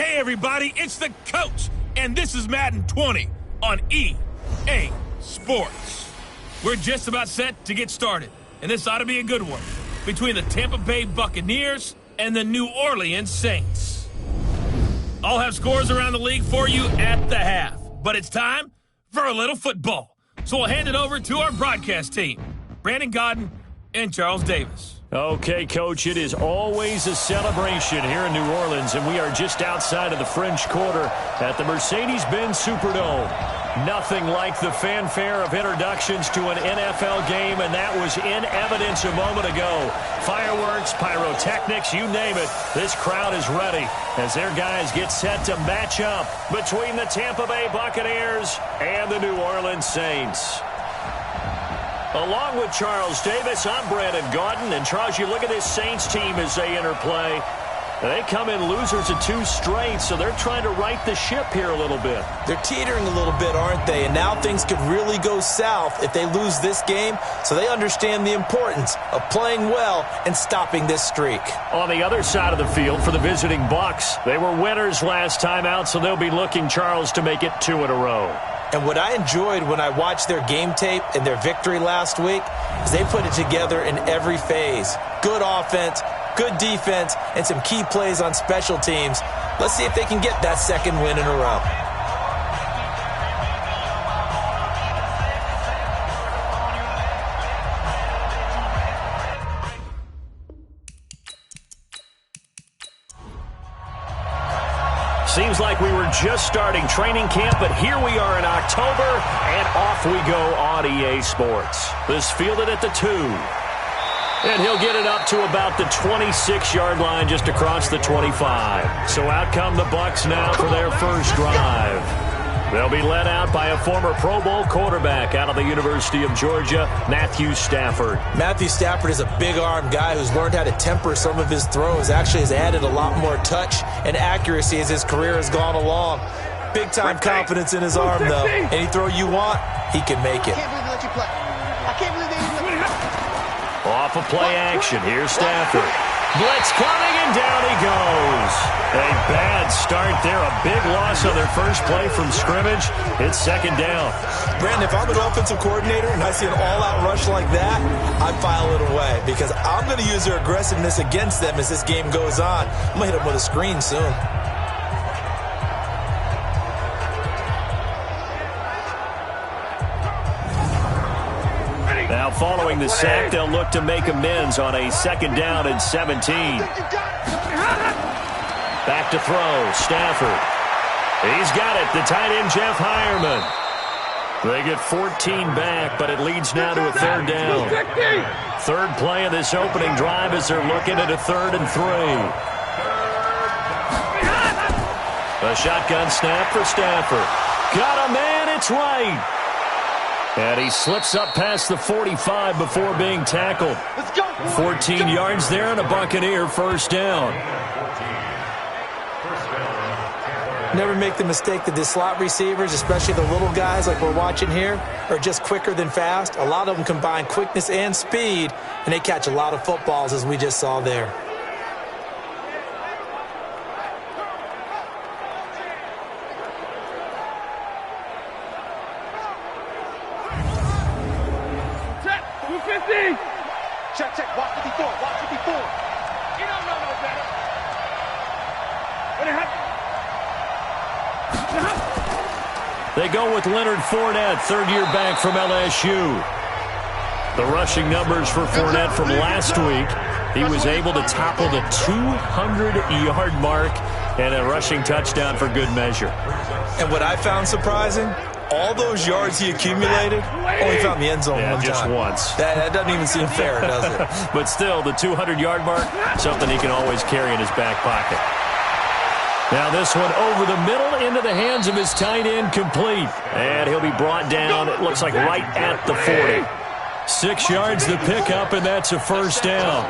Hey everybody, it's the coach, and this is Madden 20 on EA Sports. We're just about set to get started, and this ought to be a good one between the Tampa Bay Buccaneers and the New Orleans Saints. I'll have scores around the league for you at the half, but it's time for a little football. So we'll hand it over to our broadcast team, Brandon Godden and Charles Davis. Okay, Coach, it is always a celebration here in New Orleans, and we are just outside of the French Quarter at the Mercedes-Benz Superdome. Nothing like the fanfare of introductions to an NFL game, and that was in evidence a moment ago. Fireworks, pyrotechnics, you name it, this crowd is ready as their guys get set to match up between the Tampa Bay Buccaneers and the New Orleans Saints. Along with Charles Davis, I'm Brandon Godden. And, Charles, you look at this Saints team as they interplay. They come in losers of 2 straight, so they're trying to right the ship here a little bit. They're teetering a little bit, aren't they? And now things could really go south if they lose this game, so they understand the importance of playing well and stopping this streak. On the other side of the field for the visiting Bucs, they were winners last time out, so they'll be looking, Charles, to make it 2 in a row. And what I enjoyed when I watched their game tape and their victory last week is they put it together in every phase. Good offense, good defense, and some key plays on special teams. Let's see if they can get that second win in a row. Seems like we were just starting training camp, but here we are in October, and off we go on EA Sports. This fielded at the 2. And he'll get it up to about the 26-yard line just across the 25. So out come the Bucs now for their first drive. They'll be led out by a former Pro Bowl quarterback out of the University of Georgia, Matthew Stafford. Matthew Stafford is a big-arm guy who's learned how to temper some of his throws. Actually has added a lot more touch and accuracy as his career has gone along. Big-time confidence in his arm, though. Any throw you want, he can make it. I can't believe they let you play. I can't believe they let you play. Off of play action, here's Stafford. Blitz coming, and down he goes. A bad start there, a big loss on their first play from scrimmage. It's second down. Brandon, if I'm an offensive coordinator and I see an all-out rush like that, I file it away because I'm going to use their aggressiveness against them as this game goes on. I'm going to hit them with a screen soon. Now following the sack, they'll look to make amends on a second down and 17. Back to throw, Stafford. He's got it, the tight end, Jeff Hireman. They get 14 back, but it leads now to a third down. Third play of this opening drive as they're looking at a 3rd and 3. A shotgun snap for Stafford. Got a man, it's right. And he slips up past the 45 before being tackled. 14 yards there and a Buccaneer first down. Never make the mistake that the slot receivers, especially the little guys like we're watching here, are just quicker than fast. A lot of them combine quickness and speed, and they catch a lot of footballs as we just saw there. Check. Watch it before. You don't know no better. What happened? They go with Leonard Fournette, third-year back from LSU. The rushing numbers for Fournette from last week. He was able to topple the 200-yard mark and a rushing touchdown for good measure. And what I found surprising, all those yards he accumulated, only found the end zone one just time. Once. That doesn't even seem fair, does it? But still, the 200-yard mark, something he can always carry in his back pocket. Now this one over the middle into the hands of his tight end, complete. And he'll be brought down, it looks like right at the 40. 6 yards the pickup, and that's a first down.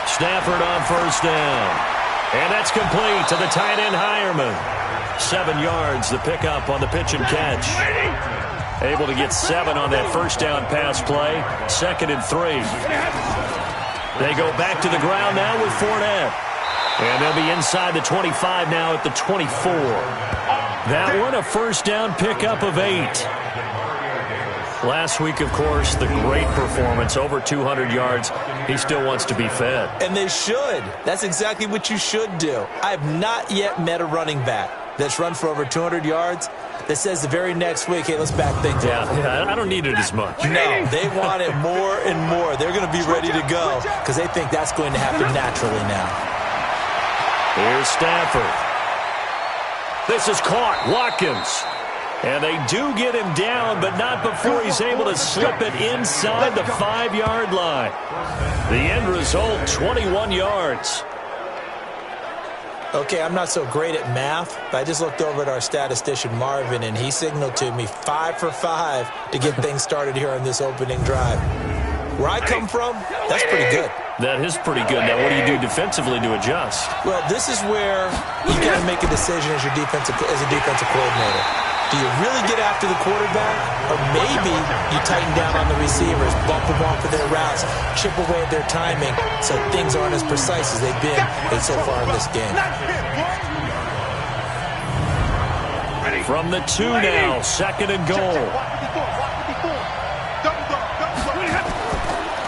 Stafford on first down. And that's complete to the tight end, Hireman. 7 yards, the pickup on the pitch and catch. Able to get 7 on that first down pass play. 2nd and 3. They go back to the ground now with Fournette. And they'll be inside the 25 now at the 24. That one, a first down pickup of 8. Last week, of course, the great performance, over 200 yards. He still wants to be fed. And they should. That's exactly what you should do. I have not yet met a running back that's run for over 200 yards that says the very next week, hey, let's back things up. Yeah, I don't need it as much. No, they want it more and more. They're going to be ready to go because they think that's going to happen naturally now. Here's Stafford. This is caught. Watkins. And they do get him down, but not before he's able to slip it inside the 5-yard line. The end result, 21 yards. Okay, I'm not so great at math, but I just looked over at our statistician, Marvin, and he signaled to me 5 for 5 to get things started here on this opening drive. Where I come from, that's pretty good. That is pretty good. Now, what do you do defensively to adjust? Well, this is where you got to make a decision as a defensive coordinator. Do you really get after the quarterback, or maybe you tighten down on the receivers, bump them off of their routes, chip away at their timing so things aren't as precise as they've been so far in this game? From the 2 now, 2nd and goal.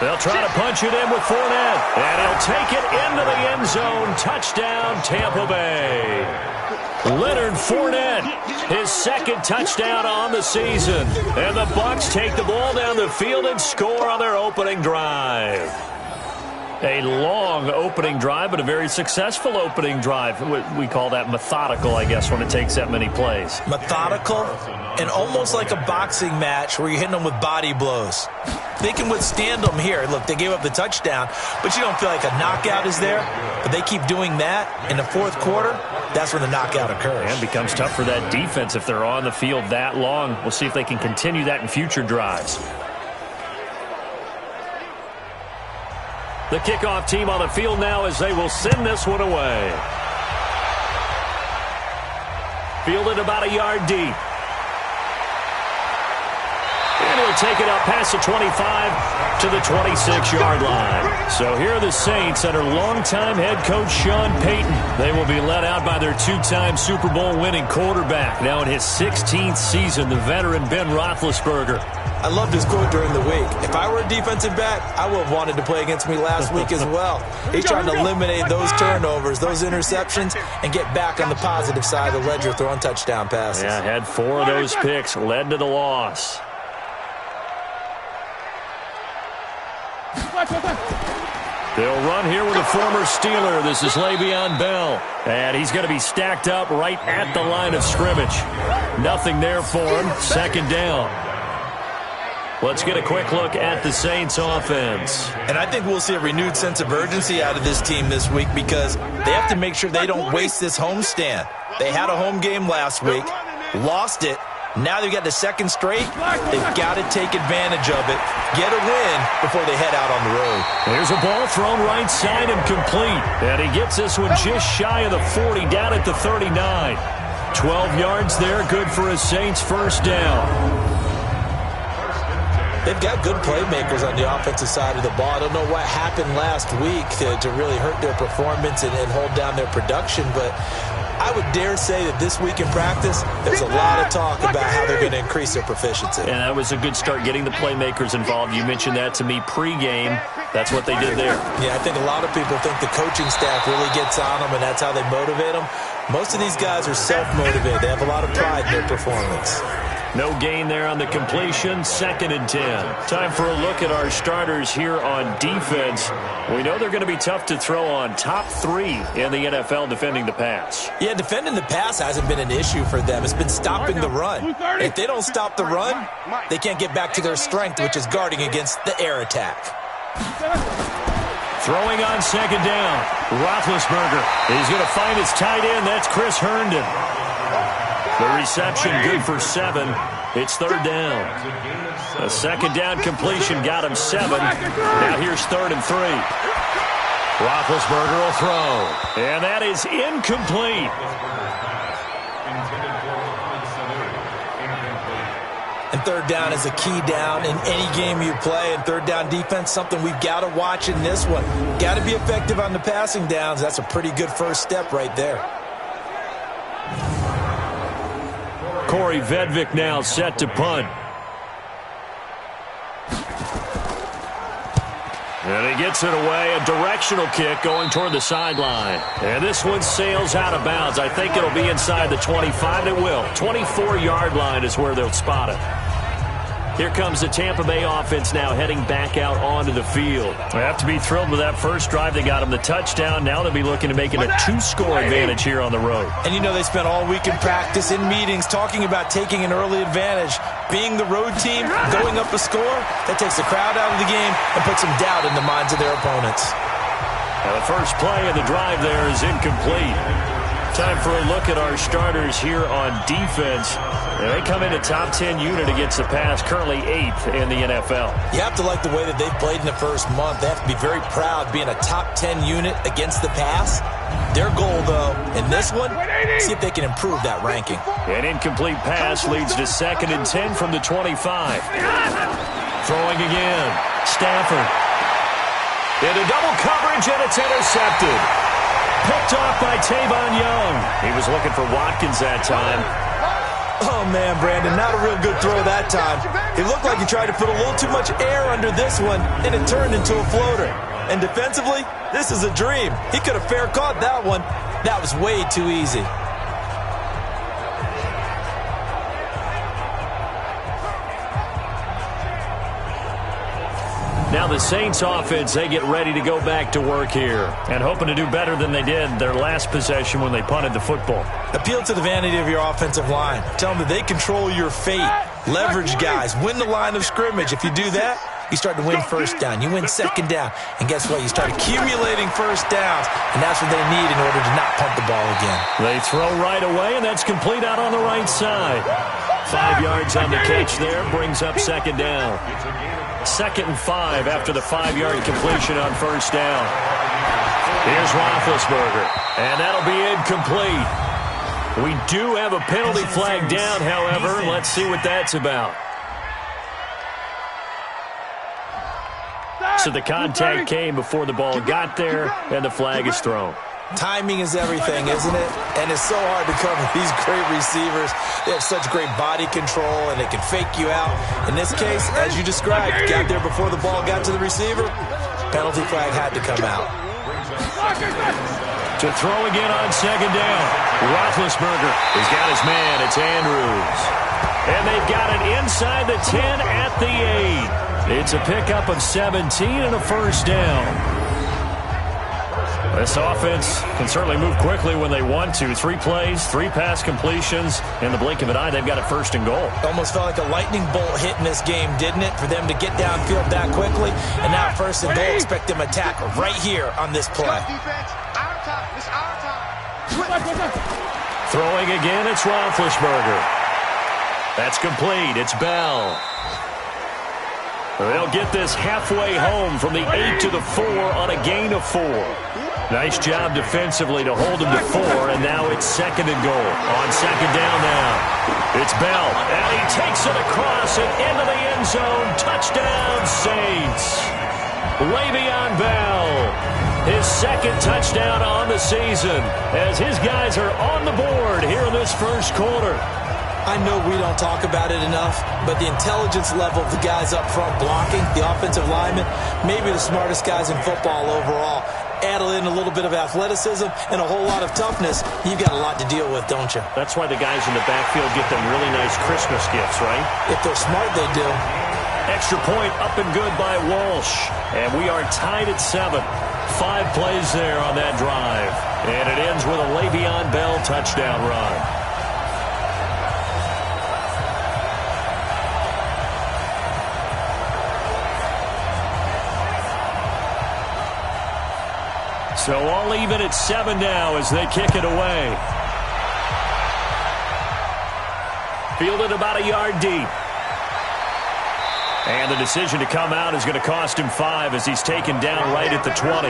They'll try to punch it in with Fournette, and he'll take it into the end zone. Touchdown, Tampa Bay. Leonard Fournette, his 2nd touchdown on the season. And the Bucs take the ball down the field and score on their opening drive. A long opening drive, but a very successful opening drive. We call that methodical, I guess, when it takes that many plays. Methodical and almost like a boxing match where you're hitting them with body blows. They can withstand them here. Look, they gave up the touchdown, but you don't feel like a knockout is there. But they keep doing that in the 4th quarter. That's when the knockout occurs. And it becomes tough for that defense if they're on the field that long. We'll see if they can continue that in future drives. The kickoff team on the field now as they will send this one away. Fielded about a yard deep. And he'll take it up past the 25 to the 26-yard line. So here are the Saints under longtime head coach Sean Payton. They will be led out by their 2-time Super Bowl winning quarterback. Now in his 16th season, the veteran Ben Roethlisberger. I loved his quote during the week. If I were a defensive back, I would have wanted to play against me last week as well. He's trying to eliminate those turnovers, those interceptions, and get back on the positive side of the ledger throwing touchdown passes. Yeah, had 4 of those picks, led to the loss. They'll run here with a former Steeler. This is Le'Veon Bell. And he's going to be stacked up right at the line of scrimmage. Nothing there for him. 2nd down. Let's get a quick look at the Saints offense. And I think we'll see a renewed sense of urgency out of this team this week because they have to make sure they don't waste this homestand. They had a home game last week, lost it. Now they've got the 2nd straight. They've got to take advantage of it, get a win before they head out on the road. There's a ball thrown right side and complete. And he gets this one just shy of the 40, down at the 39. 12 yards there, good for a Saints first down. They've got good playmakers on the offensive side of the ball. I don't know what happened last week to really hurt their performance and hold down their production, but I would dare say that this week in practice, there's a lot of talk about how they're going to increase their proficiency. And that was a good start, getting the playmakers involved. You mentioned that to me pregame. That's what they did there. Yeah, I think a lot of people think the coaching staff really gets on them, and that's how they motivate them. Most of these guys are self-motivated. They have a lot of pride in their performance. No gain there on the completion. 2nd and 10. Time for a look at our starters here on defense. We know they're going to be tough to throw on. Top 3 in the NFL defending the pass. Yeah, defending the pass hasn't been an issue for them. It's been stopping the run. If they don't stop the run, they can't get back to their strength, which is guarding against the air attack. Throwing on 2nd down. Roethlisberger. He's going to find his tight end. That's Chris Herndon. The reception good for 7. It's 3rd down. A 2nd down completion got him 7. Now here's 3rd and 3. Roethlisberger will throw. And that is incomplete. And third down is a key down in any game you play. And third down defense, something we've got to watch in this one. Got to be effective on the passing downs. That's a pretty good first step right there. Corey Vedvik now set to punt. And he gets it away, a directional kick going toward the sideline. And this one sails out of bounds. I think it'll be inside the 25. It will. 24-yard line is where they'll spot it. Here comes the Tampa Bay offense now heading back out onto the field. They have to be thrilled with that first drive. They got them the touchdown. Now they'll be looking to make it a 2-score advantage here on the road. And you know they spent all week in practice, in meetings, talking about taking an early advantage. Being the road team, going up a score, that takes the crowd out of the game and puts some doubt in the minds of their opponents. Now the first play of the drive there is incomplete. Time for a look at our starters here on defense. They come in a top 10 unit against the pass, currently 8th in the NFL. You have to like the way that they've played in the first month. They have to be very proud being a top 10 unit against the pass. Their goal, though, in this one, see if they can improve that ranking. An incomplete pass leads to 2nd and 10 from the 25. Throwing again. Stafford. Into double coverage, and it's intercepted. Picked off by Tavon Young. He was looking for Watkins that time. Oh, man, Brandon, not a real good throw that time. It looked like he tried to put a little too much air under this one, and it turned into a floater. And defensively, this is a dream. He could have fair caught that one. That was way too easy. Now the Saints offense, they get ready to go back to work here and hoping to do better than they did their last possession when they punted the football. Appeal to the vanity of your offensive line. Tell them that they control your fate. Leverage guys. Win the line of scrimmage. If you do that, you start to win first down. You win second down. And guess what? You start accumulating first downs. And that's what they need in order to not punt the ball again. They throw right away, and that's complete out on the right side. 5 yards on the catch there. Brings up second down. 2nd and 5 after the 5-yard completion on first down. Here's Roethlisberger, and that'll be incomplete. We do have a penalty flag down, however. Let's see what that's about. So the contact came before the ball got there, and the flag is thrown. Timing is everything, isn't it? And it's so hard to cover these great receivers. They have such great body control, and they can fake you out. In this case, as you described, got there before the ball got to the receiver. Penalty flag had to come out. To throw again on second down. Roethlisberger has got his man. It's Andrews. And they've got it inside the 10 at the 8. It's a pickup of 17 and a first down. This offense can certainly move quickly when they want to. 3 plays, 3 pass completions. In the blink of an eye, they've got it first and goal. Almost felt like a lightning bolt hit in this game, didn't it? For them to get downfield that quickly. And now first and goal, expect them to attack right here on this play. Throwing again, it's Roethlisberger. That's complete. It's Bell. They'll get this halfway home from the 8 to the 4 on a gain of 4. Nice job defensively to hold him to 4, and now it's 2nd and goal. On second down now, it's Bell, and he takes it across and into the end zone. Touchdown, Saints. Le'Veon Bell, his 2nd touchdown on the season, as his guys are on the board here in this first quarter. I know we don't talk about it enough, but the intelligence level of the guys up front blocking, the offensive linemen, maybe the smartest guys in football overall. Add in a little bit of athleticism and a whole lot of toughness, you've got a lot to deal with, don't you? That's why the guys in the backfield get them really nice Christmas gifts, right? If they're smart, they do. Extra point up and good by Walsh. And we are tied at 7. 5 plays there on that drive. And it ends with a Le'Veon Bell touchdown run. So all even at 7 now as they kick it away. Fielded about a yard deep. And the decision to come out is going to cost him 5 as he's taken down right at the 20.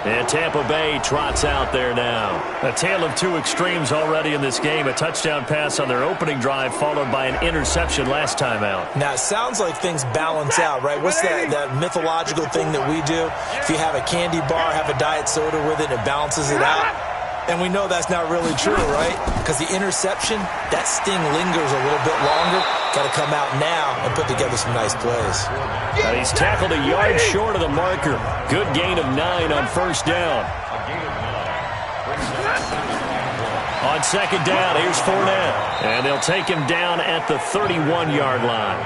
And Tampa Bay trots out there now. A tale of two extremes already in this game. A touchdown pass on their opening drive followed by an interception last time out. Now, it sounds like things balance out, right? What's that mythological thing that we do? If you have a candy bar, have a diet soda with it, it balances it out. And we know that's not really true, right? Because the interception, that sting lingers a little bit longer. Got to come out now and put together some nice plays. And he's tackled a yard short of the marker. Good gain of 9 on first down. On second down, here's Fournette. And they'll take him down at the 31-yard line.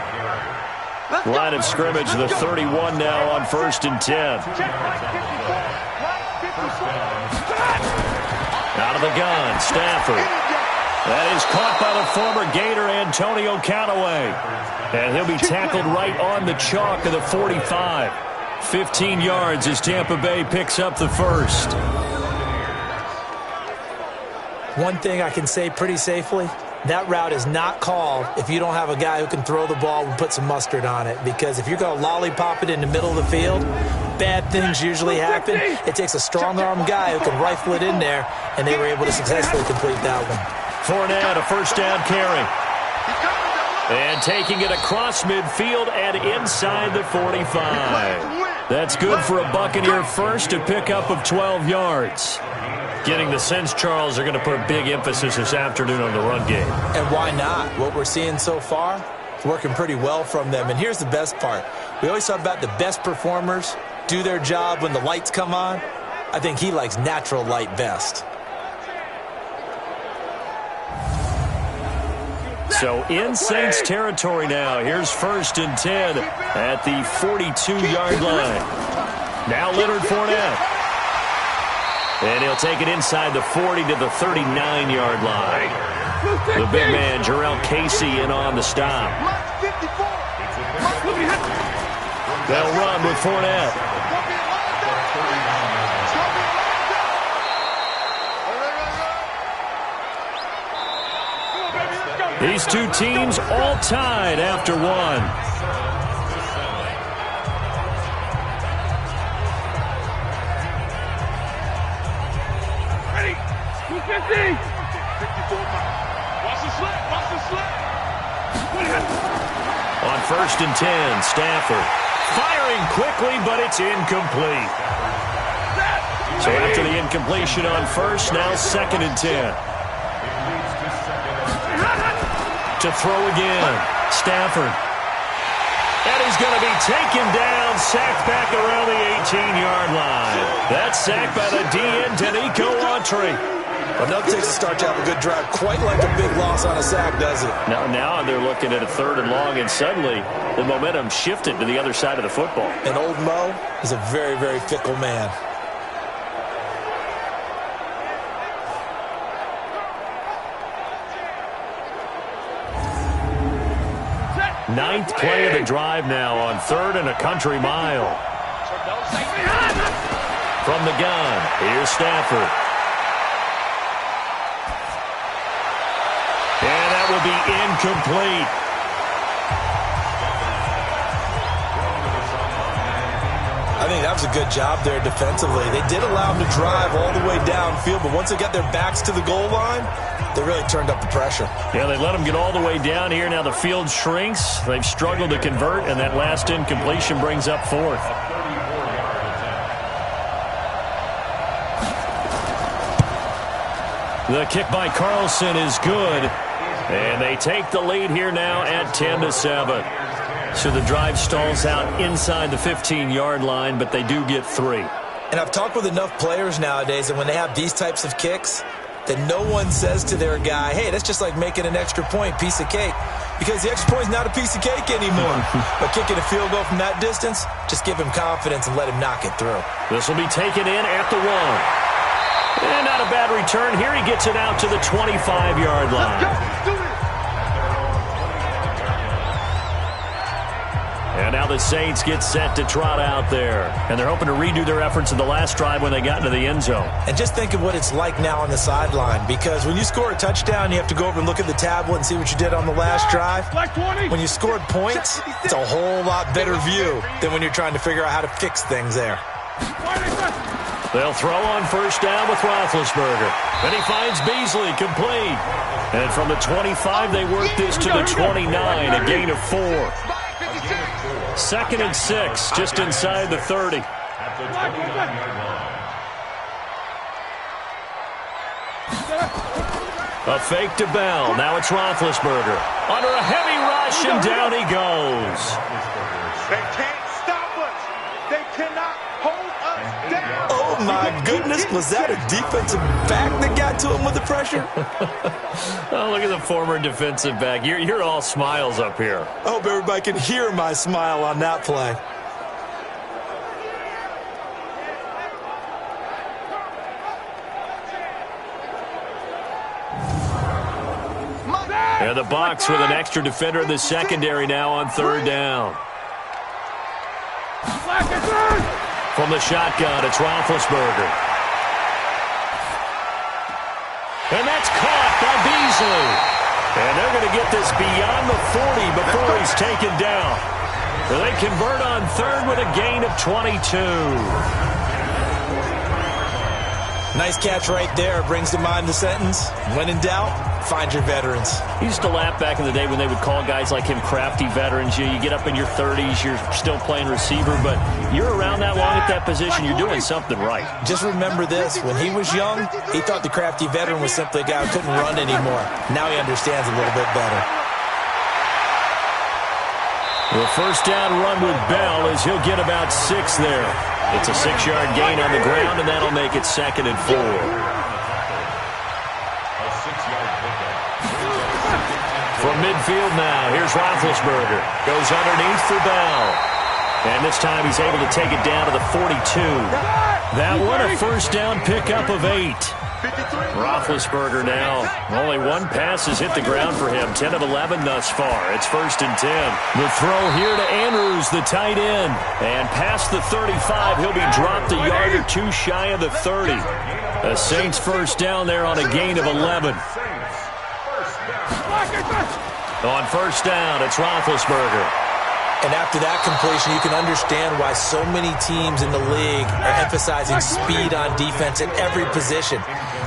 Line of scrimmage, the 31 now on 1st and 10. Out of the gun, Stafford. That is caught by the former Gator, Antonio Callaway. And he'll be tackled right on the chalk of the 45. 15 yards as Tampa Bay picks up the first. One thing I can say pretty safely, that route is not called if you don't have a guy who can throw the ball and put some mustard on it. Because if you're going to lollipop it in the middle of the field, bad things usually happen. It takes a strong-arm guy who can rifle it in there, and they were able to successfully complete that one. Fournette, a first down carry. And taking it across midfield and inside the 45. That's good for a Buccaneer first, a pickup of 12 yards. Getting the sense, Charles, they're going to put a big emphasis this afternoon on the run game. And why not? What we're seeing so far is working pretty well from them. And here's the best part. We always talk about the best performers do their job when the lights come on. I think he likes natural light best. So in Saints territory now. Here's 1st and 10 at the 42-yard line. Now Leonard Fournette. And he'll take it inside the 40 to the 39-yard line. The big man, Jarrell Casey, in on the stop. They'll run with Fournette. These two teams all tied after one. On 1st and 10, Stafford firing quickly, but it's incomplete. So after the incompletion on first, now 2nd and 10. To throw again, Stafford. And he's going to be taken down, sacked back around the 18-yard line. That's sacked by the DN, Danico Autry. Well, nothing takes a start to have a good drive. Quite like a big loss on a sack, does it? Now they're looking at a 3rd and long, and suddenly the momentum shifted to the other side of the football. And old Mo is a very, very fickle man. Ninth play of the drive now on 3rd and a country mile. From the gun, here's Stafford. And that will be incomplete. I think that was a good job there defensively. They did allow them to drive all the way downfield, but once they got their backs to the goal line, they really turned up the pressure. Yeah, they let them get all the way down here. Now the field shrinks. They've struggled to convert, and that last incompletion brings up 4th. The kick by Carlson is good. And they take the lead here now at 10-7. So the drive stalls out inside the 15-yard line, but they do get 3. And I've talked with enough players nowadays, and when they have these types of kicks, that no one says to their guy, hey, that's just like making an extra point, piece of cake. Because the extra point is not a piece of cake anymore. But kicking a field goal from that distance, just give him confidence and let him knock it through. This will be taken in at the 1. And not a bad return. Here he gets it out to the 25-yard line. And now the Saints get set to trot out there. And they're hoping to redo their efforts in the last drive when they got into the end zone. And just think of what it's like now on the sideline. Because when you score a touchdown, you have to go over and look at the tablet and see what you did on the last drive. When you scored points, it's a whole lot better view than when you're trying to figure out how to fix things there. They'll throw on first down with Roethlisberger. And he finds Beasley complete. And from the 25, they work this to the 29, a gain of 4. 2nd and 6, just inside the 30. A fake to Bell. Now it's Roethlisberger. Under a heavy rush, and down he goes. They can't stop us. They cannot hold us down. Oh, my goodness. Was that a defensive back that got to him with the pressure? Oh, look at the former defensive back. You're all smiles up here. I hope everybody can hear my smile on that play. And the Bucs with an extra defender in the secondary now on 3rd down. From the shotgun, it's Roethlisberger. And that's caught by Beasley. And they're going to get this beyond the 40 before he's taken down. So they convert on 3rd with a gain of 22. Nice catch right there. Brings to mind the sentence, when in doubt, find your veterans. He used to laugh back in the day when they would call guys like him crafty veterans. You get up in your 30s, you're still playing receiver, but you're around that long at that position, you're doing something right. Just remember this. When he was young, he thought the crafty veteran was simply a guy who couldn't run anymore. Now he understands a little bit better. The first down run with Bell as he'll get about 6 there. It's a 6-yard gain on the ground, and that'll make it 2nd and 4. From midfield now, here's Roethlisberger. Goes underneath for Bell. And this time he's able to take it down to the 42. That one a first down pickup of 8. Roethlisberger now. Only one pass has hit the ground for him. 10 of 11 thus far. It's 1st and 10. The throw here to Andrews, the tight end. And past the 35, he'll be dropped a yard or 2 shy of the 30. The Saints first down there on a gain of 11. On first down, it's Roethlisberger. And after that completion, you can understand why so many teams in the league are emphasizing speed on defense at every position.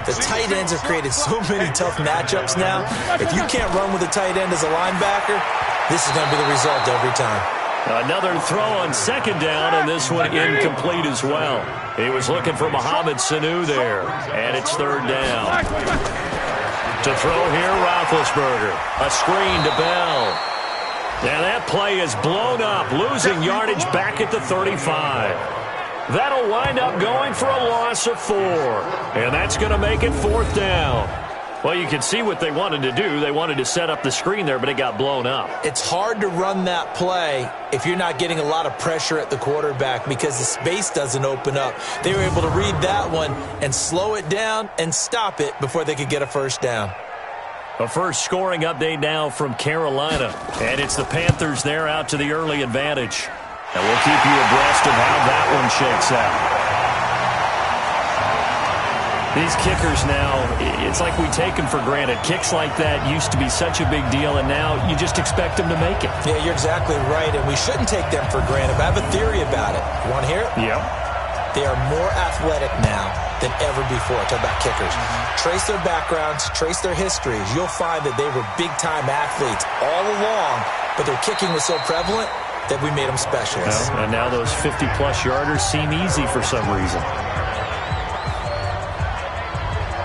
The tight ends have created so many tough matchups now. If you can't run with a tight end as a linebacker, this is going to be the result every time. Another throw on 2nd down, and this one incomplete as well. He was looking for Mohamed Sanu there, and it's 3rd down. To throw here, Roethlisberger. A screen to Bell. And that play is blown up, losing yardage back at the 35. That'll wind up going for a loss of 4. And that's going to make it 4th down. Well, you can see what they wanted to do. They wanted to set up the screen there, but it got blown up. It's hard to run that play if you're not getting a lot of pressure at the quarterback because the space doesn't open up. They were able to read that one and slow it down and stop it before they could get a first down. A first scoring update now from Carolina. And it's the Panthers there out to the early advantage. And we'll keep you abreast of how that one shakes out. These kickers now, it's like we take them for granted. Kicks like that used to be such a big deal, and now you just expect them to make it. Yeah, you're exactly right, and we shouldn't take them for granted. But I have a theory about it. You want to hear it? Yep. They are more athletic now than ever before. Talk about kickers. Trace their backgrounds, trace their histories. You'll find that they were big-time athletes all along, but their kicking was so prevalent that we made them specialists. Well, and now those 50-plus yarders seem easy for some reason.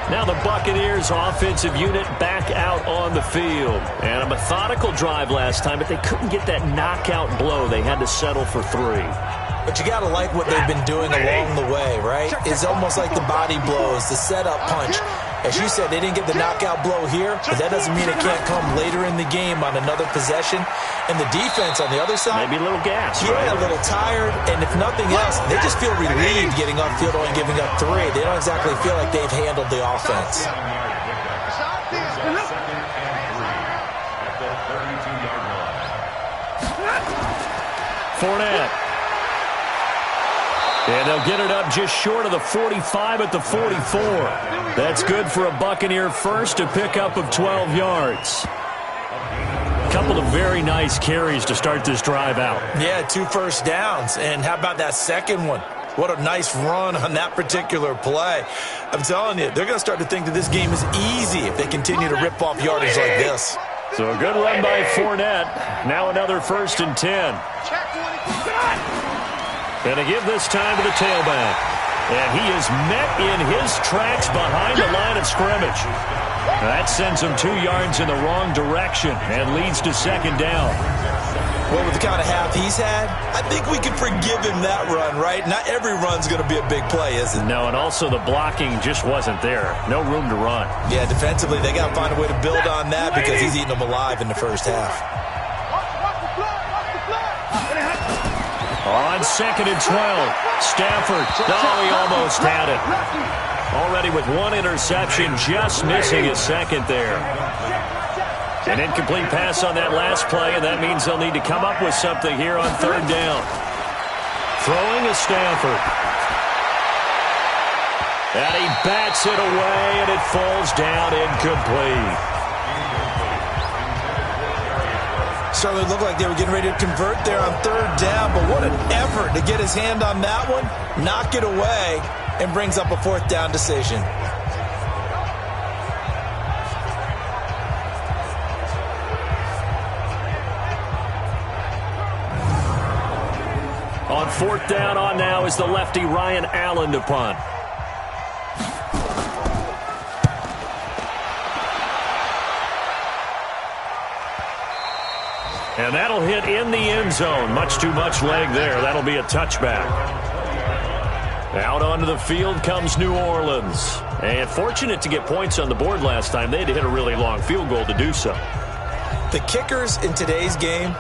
Now the Buccaneers offensive unit back out on the field. And a methodical drive last time, but they couldn't get that knockout blow. They had to settle for 3. But you got to like what they've been doing along the way, right? It's almost like the body blows, the setup punch. As you said, they didn't get the knockout blow here, but that doesn't mean it can't come later in the game on another possession. And the defense on the other side, maybe a little gas, yeah, right? A little tired. And if nothing else, they just feel relieved getting off field only giving up 3. They don't exactly feel like they've handled the offense. Fournette. And they'll get it up just short of the 45 at the 44. That's good for a Buccaneer first, a pickup of 12 yards. A couple of very nice carries to start this drive out. Yeah, 2 first downs. And how about that second one? What a nice run on that particular play. I'm telling you, they're going to start to think that this game is easy if they continue to rip off yardage like this. So a good run by Fournette. Now another 1st and 10. Going to give this time to the tailback. And he is met in his tracks behind the line of scrimmage. That sends him 2 yards in the wrong direction and leads to 2nd down. Well, with the kind of half he's had, I think we can forgive him that run, right? Not every run's going to be a big play, is it? No, and also the blocking just wasn't there. No room to run. Yeah, defensively, they got to find a way to build on that because he's eating them alive in the first half. On 2nd and 12, Stafford. Oh, he almost had it. Already with 1 interception, just missing his 2nd there. An incomplete pass on that last play, and that means they'll need to come up with something here on 3rd down. Throwing is Stafford. And he bats it away, and it falls down incomplete. Certainly looked like they were getting ready to convert there on 3rd down, but what an effort to get his hand on that one, knock it away, and brings up a 4th down decision. On 4th down on now is the lefty Ryan Allen to punt. And that'll hit in the end zone. Much too much leg there. That'll be a touchback. Out onto the field comes New Orleans. And fortunate to get points on the board last time. They had to hit a really long field goal to do so. The kickers in today's game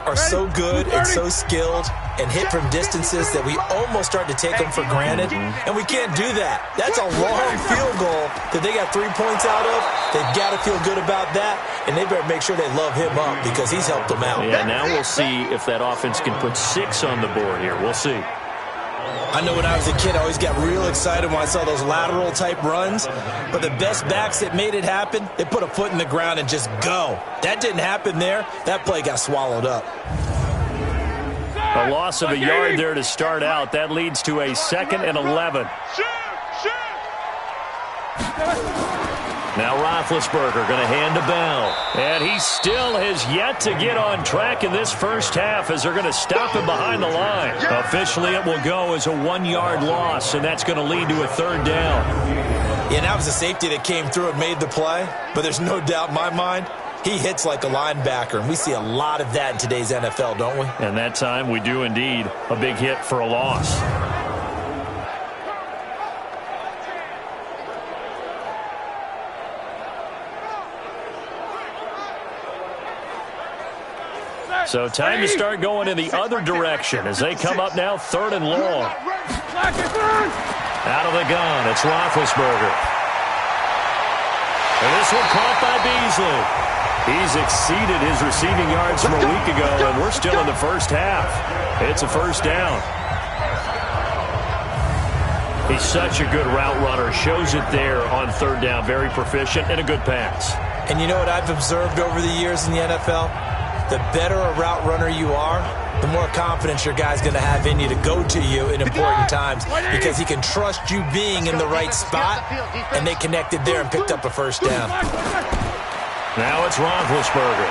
are so good and so skilled and hit from distances that we almost start to take them for granted, and we can't do that. That's a long field goal that they got 3 points out of. They've got to feel good about that, and they better make sure they love him up because he's helped them out. Yeah, now we'll see if that offense can put 6 on the board here. We'll see. I know when I was a kid, I always got real excited when I saw those lateral-type runs. But the best backs that made it happen, they put a foot in the ground and just go. That didn't happen there. That play got swallowed up. A loss of a yard there to start out. That leads to a 2nd and 11. Now Roethlisberger going to hand to Bell. And he still has yet to get on track in this first half as they're going to stop him behind the line. Officially, it will go as a 1-yard loss, and that's going to lead to a 3rd down. Yeah, that was a safety that came through and made the play. But there's no doubt in my mind, he hits like a linebacker, and we see a lot of that in today's NFL, don't we? And that time we do indeed. A big hit for a loss. So time to start going in the other direction as they come up now 3rd and long. Out of the gun, it's Roethlisberger. And this one caught by Beasley. He's exceeded his receiving yards from a week ago, and we're still in the first half. It's a 1st down. He's such a good route runner. Shows it there on 3rd down. Very proficient and a good pass. And you know what I've observed over the years in the NFL? The better a route runner you are, the more confidence your guy's going to have in you to go to you in important times because he can trust you being in the right spot, and they connected there and picked up a 1st down. Now it's Roethlisberger.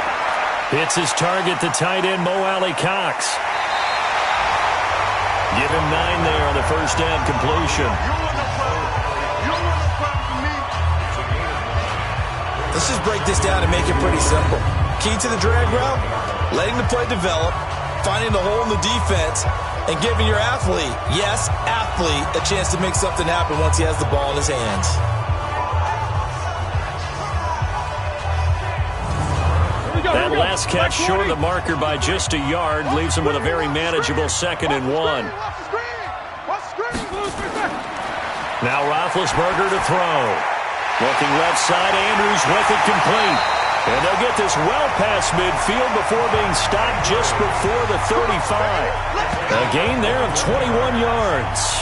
Hits his target, the tight end, Mo Alley Cox. Give him 9 there on the 1st down completion. Let's just break this down and make it pretty simple. Key to the drag route, letting the play develop, finding the hole in the defense, and giving your athlete, yes, athlete, a chance to make something happen once he has the ball in his hands. That last catch short of the marker by just a yard leaves him with a very manageable 2nd and 1. Now Roethlisberger to throw. Looking left side, Andrews with it complete. And they'll get this well past midfield before being stopped just before the 35. A gain there of 21 yards.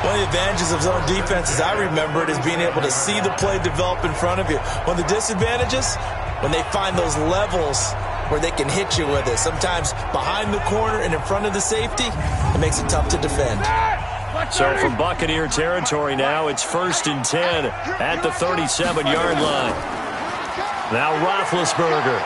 One of the advantages of zone defense, as I remember it, is being able to see the play develop in front of you. One of the disadvantages, when they find those levels where they can hit you with it. Sometimes behind the corner and in front of the safety, it makes it tough to defend. So from Buccaneer territory now, it's 1st and 10 at the 37-yard line. Now Roethlisberger.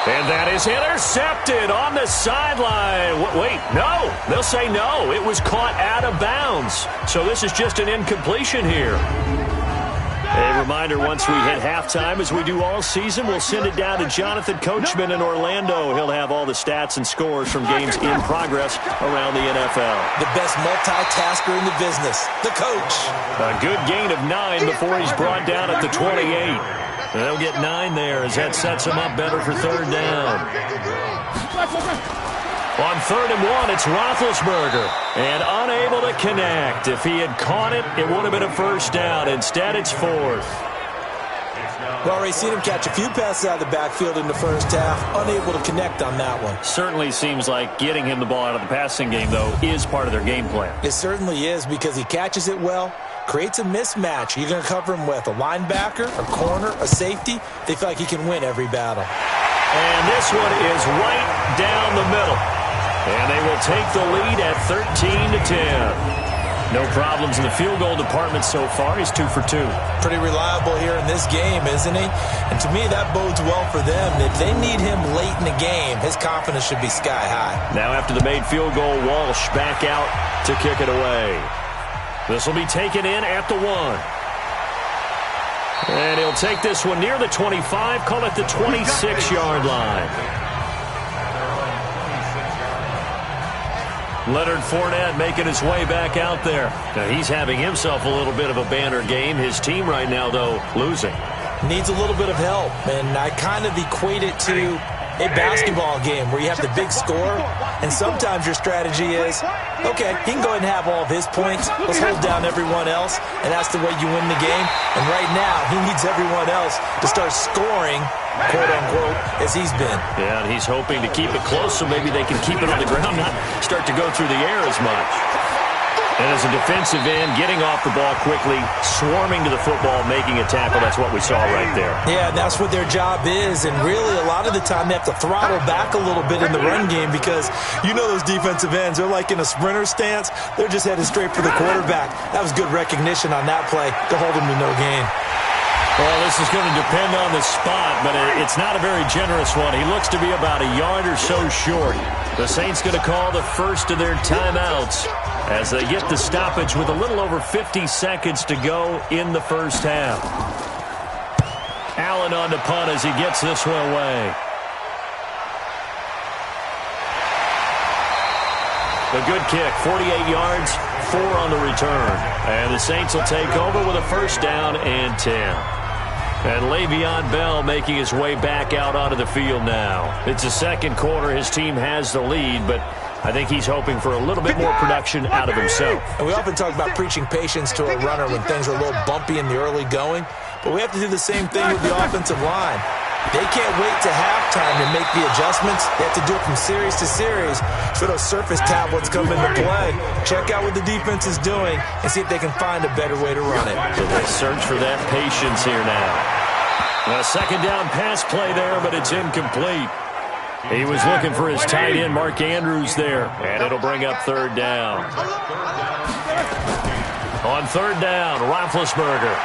And that is intercepted on the sideline. Wait, no. They'll say no. It was caught out of bounds. So this is just an incompletion here. A reminder, once we hit halftime, as we do all season, we'll send it down to Jonathan Coachman in Orlando. He'll have all the stats and scores from games in progress around the NFL. The best multitasker in the business, the coach. A good gain of 9 before he's brought down at the 28. They'll get 9 there as that sets him up better for 3rd down. On 3rd and 1, it's Roethlisberger, and unable to connect. If he had caught it, it would have been a 1st down. Instead, it's 4th. We've already seen him catch a few passes out of the backfield in the first half, unable to connect on that one. Certainly seems like getting him the ball out of the passing game, though, is part of their game plan. It certainly is, because he catches it well, creates a mismatch. You're going to cover him with a linebacker, a corner, a safety. They feel like he can win every battle. And this one is right down the middle. And they will take the lead at 13-10. No problems in the field goal department so far. He's 2 for 2. Pretty reliable here in this game, isn't he? And to me, that bodes well for them. If they need him late in the game, his confidence should be sky high. Now after the made field goal, Walsh back out to kick it away. This will be taken in at the 1. And he'll take this one near the 25, call it the 26-yard line. Leonard Fournette making his way back out there. Now he's having himself a little bit of a banner game. His team right now, though, losing. Needs a little bit of help, and I kind of equate it to a basketball game where you have the big score, and sometimes your strategy is, okay, he can go ahead and have all of his points. Let's hold down everyone else, and that's the way you win the game. And right now, he needs everyone else to start scoring, quote-unquote, as he's been. Yeah, and he's hoping to keep it close so maybe they can keep it on the ground, not start to go through the air as much. And as a defensive end, getting off the ball quickly, swarming to the football, making a tackle, that's what we saw right there. Yeah, that's what their job is, and really a lot of the time they have to throttle back a little bit in the run game because you know those defensive ends, they're like in a sprinter stance. They're just headed straight for the quarterback. That was good recognition on that play to hold him to no gain. Well, this is going to depend on the spot, but it's not a very generous one. He looks to be about a yard or so short. The Saints going to call the first of their timeouts as they get the stoppage with a little over 50 seconds to go in the first half. Allen on the punt as he gets this one away. A good kick, 48 yards, 4 on the return. And the Saints will take over with a 1st down and 10. And Le'Veon Bell making his way back out onto the field now. It's the second quarter. His team has the lead, but I think he's hoping for a little bit more production out of himself. And we often talk about preaching patience to a runner when things are a little bumpy in the early going, but we have to do the same thing with the offensive line. They can't wait to halftime to make the adjustments. They have to do it from series to series so those surface tablets come into play. Check out what the defense is doing and see if they can find a better way to run it. So they search for that patience here now. A 2nd down pass play there, but it's incomplete. He was looking for his tight end, Mark Andrews, there, and it'll bring up 3rd down. On 3rd down, Roethlisberger.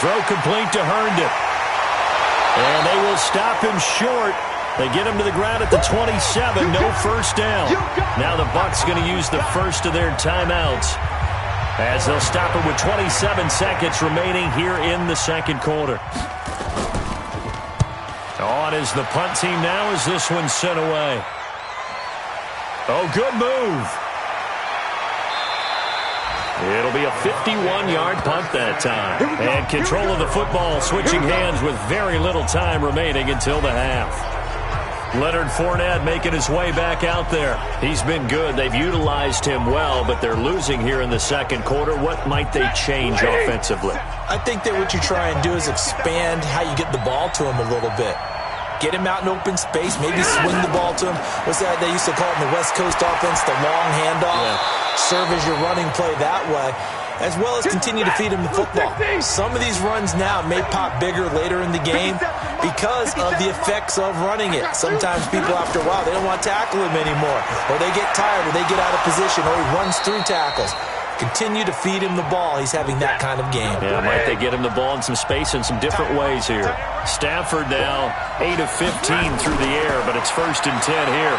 Throw complete to Herndon. And they will stop him short. They get him to the ground at the 27. No 1st down. Now the Bucs going to use the first of their timeouts as they'll stop him with 27 seconds remaining here in the second quarter. On is the punt team now as this one's sent away. Oh, good move. It'll be a 51-yard punt that time. And control of the football switching hands with very little time remaining until the half. Leonard Fournette making his way back out there. He's been good. They've utilized him well, but they're losing here in the second quarter. What might they change offensively? I think that what you try and do is expand how you get the ball to him a little bit. Get him out in open space, maybe swing the ball to him. What's that they used to call it in the West Coast offense, the long handoff? Yeah. Serve as your running play that way. as well as continue to feed him the football. Some of these runs now may pop bigger later in the game because of the effects of running it. Sometimes people, after a while, they don't want to tackle him anymore, or they get tired, or they get out of position, or he runs through tackles. Continue to feed him the ball. He's having that kind of game. Yeah, might they get him the ball in some space in some different ways here. Stafford now 8 of 15 through the air, but it's 1st and 10 here.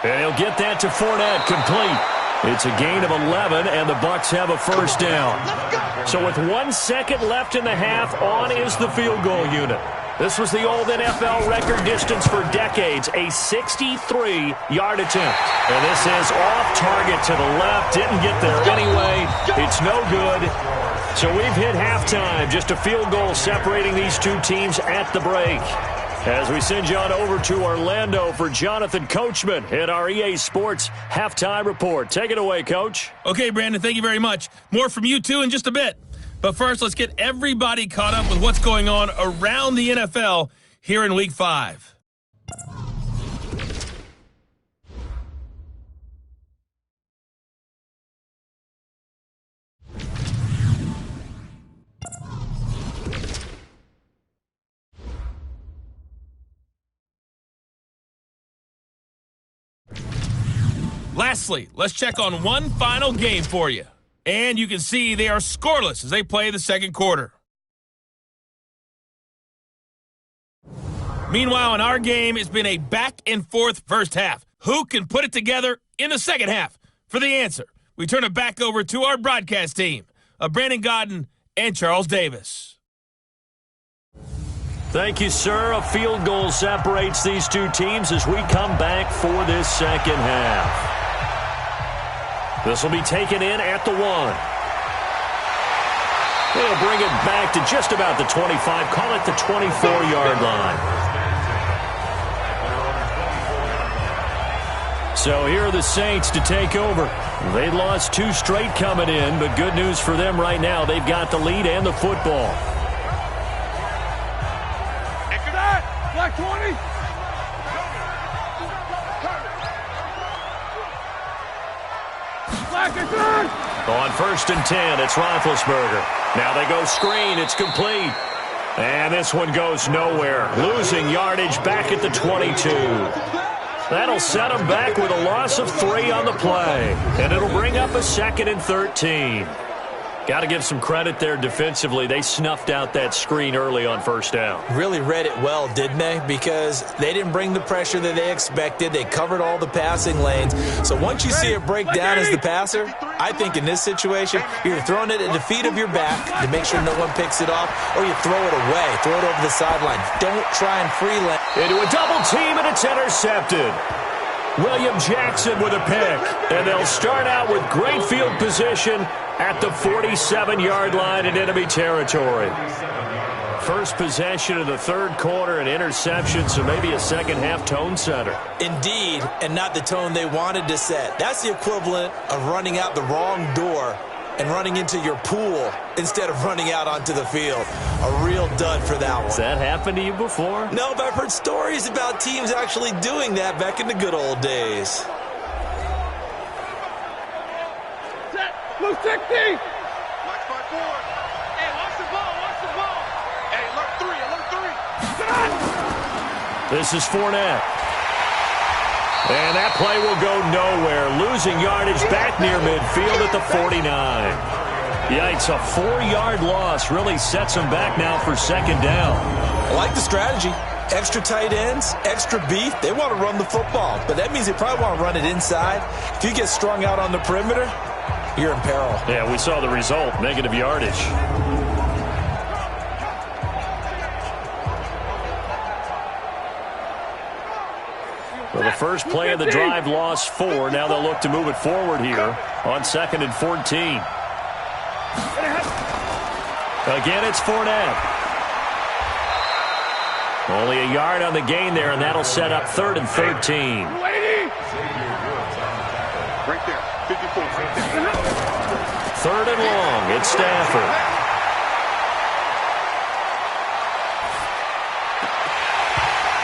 And he'll get that to Fournette, complete. It's a gain of 11, and the Bucs have a 1st down. So with 1 second left in the half, on is the field goal unit. This was the old NFL record distance for decades, a 63-yard attempt. And this is off target to the left. Didn't get there anyway. It's no good. So we've hit halftime. Just a field goal separating these two teams at the break. As we send you on over to Orlando for Jonathan Coachman at our EA Sports Halftime Report. Take it away, Coach. Okay, Brandon, thank you very much. More from you two in just a bit. But first, let's get everybody caught up with what's going on around the NFL here in Week 5. Lastly, let's check on one final game for you. And you can see they are scoreless as they play the second quarter. Meanwhile, in our game, it's been a back-and-forth first half. Who can put it together in the second half? For the answer, we turn it back over to our broadcast team of Brandon Godden and Charles Davis. Thank you, sir. A field goal separates these two teams as we come back for this second half. This will be taken in at the 1. They'll bring it back to just about the 25. Call it the 24-yard line. So here are the Saints to take over. They lost 2 straight coming in, but good news for them right now. They've got the lead and the football. After that, Black 20. On 1st and 10, it's Roethlisberger. Now they go screen. It's complete. And this one goes nowhere. Losing yardage back at the 22. That'll set them back with a loss of 3 on the play. And it'll bring up a 2nd and 13. Got to give some credit there defensively. They snuffed out that screen early on 1st down. Really read it well, didn't they? Because they didn't bring the pressure that they expected. They covered all the passing lanes. So once you see it break down as the passer, I think in this situation, you're throwing it at the feet of your back to make sure no one picks it off, or you throw it away, throw it over the sideline. Don't try and freelance. Into a double team, and it's intercepted. William Jackson with a pick. And they'll start out with great field position at the 47-yard line in enemy territory. First possession of the third quarter, an interception, so maybe a second-half tone setter. Indeed, and not the tone they wanted to set. That's the equivalent of running out the wrong door and running into your pool instead of running out onto the field. A real dud for that one. Has that happened to you before? No, but I've heard stories about teams actually doing that back in the good old days. Blue 60. Watch my board. Hey, watch the ball. Watch the ball. Hey, alert 3. Alert 3. This is Fournette. And that play will go nowhere. Losing yardage back near midfield at the 49. Yikes, a 4-yard loss really sets them back now for 2nd down. I like the strategy. Extra tight ends, extra beef. They want to run the football, but that means they probably want to run it inside. If you get strung out on the perimeter, you're in peril. Yeah, we saw the result, negative yardage. Well, the first play of the drive lost 4. Now they'll look to move it forward here on 2nd and 14. Again, it's Fournette. Only a yard on the gain there, and that'll set up 3rd and 13. Right there, 54. 3rd and long, it's Stafford.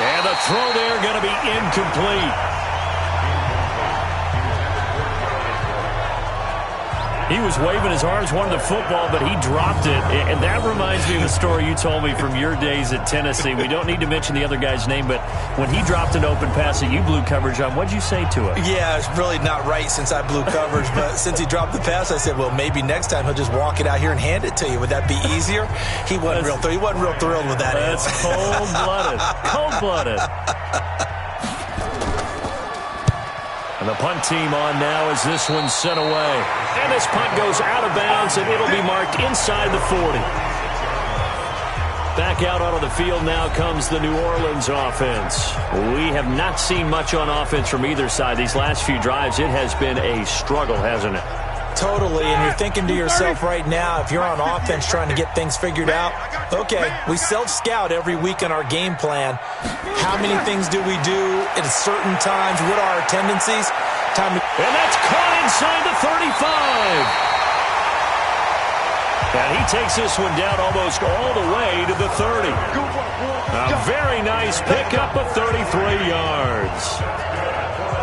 And the throw there going to be incomplete. He was waving his arms, wanted the football, but he dropped it. And that reminds me of the story you told me from your days at Tennessee. We don't need to mention the other guy's name, but when he dropped an open pass that you blew coverage on, what did you say to him? Yeah, it's really not right since I blew coverage, but since he dropped the pass, I said, well, maybe next time he'll just walk it out here and hand it to you. Would that be easier? He wasn't real thrilled with that. That's cold-blooded. Cold-blooded. And the punt team on now as this one's sent away. And this punt goes out of bounds, and it'll be marked inside the 40. Back out onto the field now comes the New Orleans offense. We have not seen much on offense from either side. These last few drives, it has been a struggle, hasn't it? Totally, and you're thinking to yourself right now, if you're on offense trying to get things figured out, okay, we self-scout every week in our game plan. How many things do we do at certain times? What are our tendencies? And that's caught inside the 35. And he takes this one down almost all the way to the 30. A very nice pickup of 33 yards.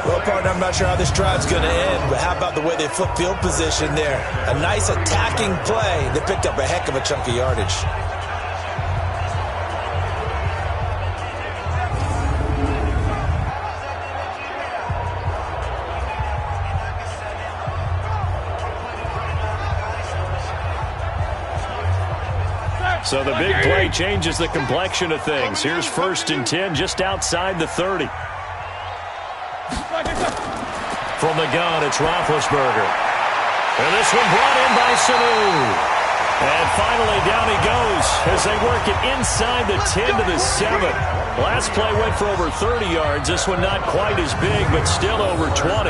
Well, partner, I'm not sure how this drive's going to end, but how about the way they flip field position there? A nice attacking play. They picked up a heck of a chunk of yardage. So the big play changes the complexion of things. Here's 1st and 10 just outside the 30. From the gun, it's Roethlisberger. And this one brought in by Sanu. And finally, down he goes as they work it inside the 10 to the 7. Last play went for over 30 yards. This one not quite as big, but still over 20.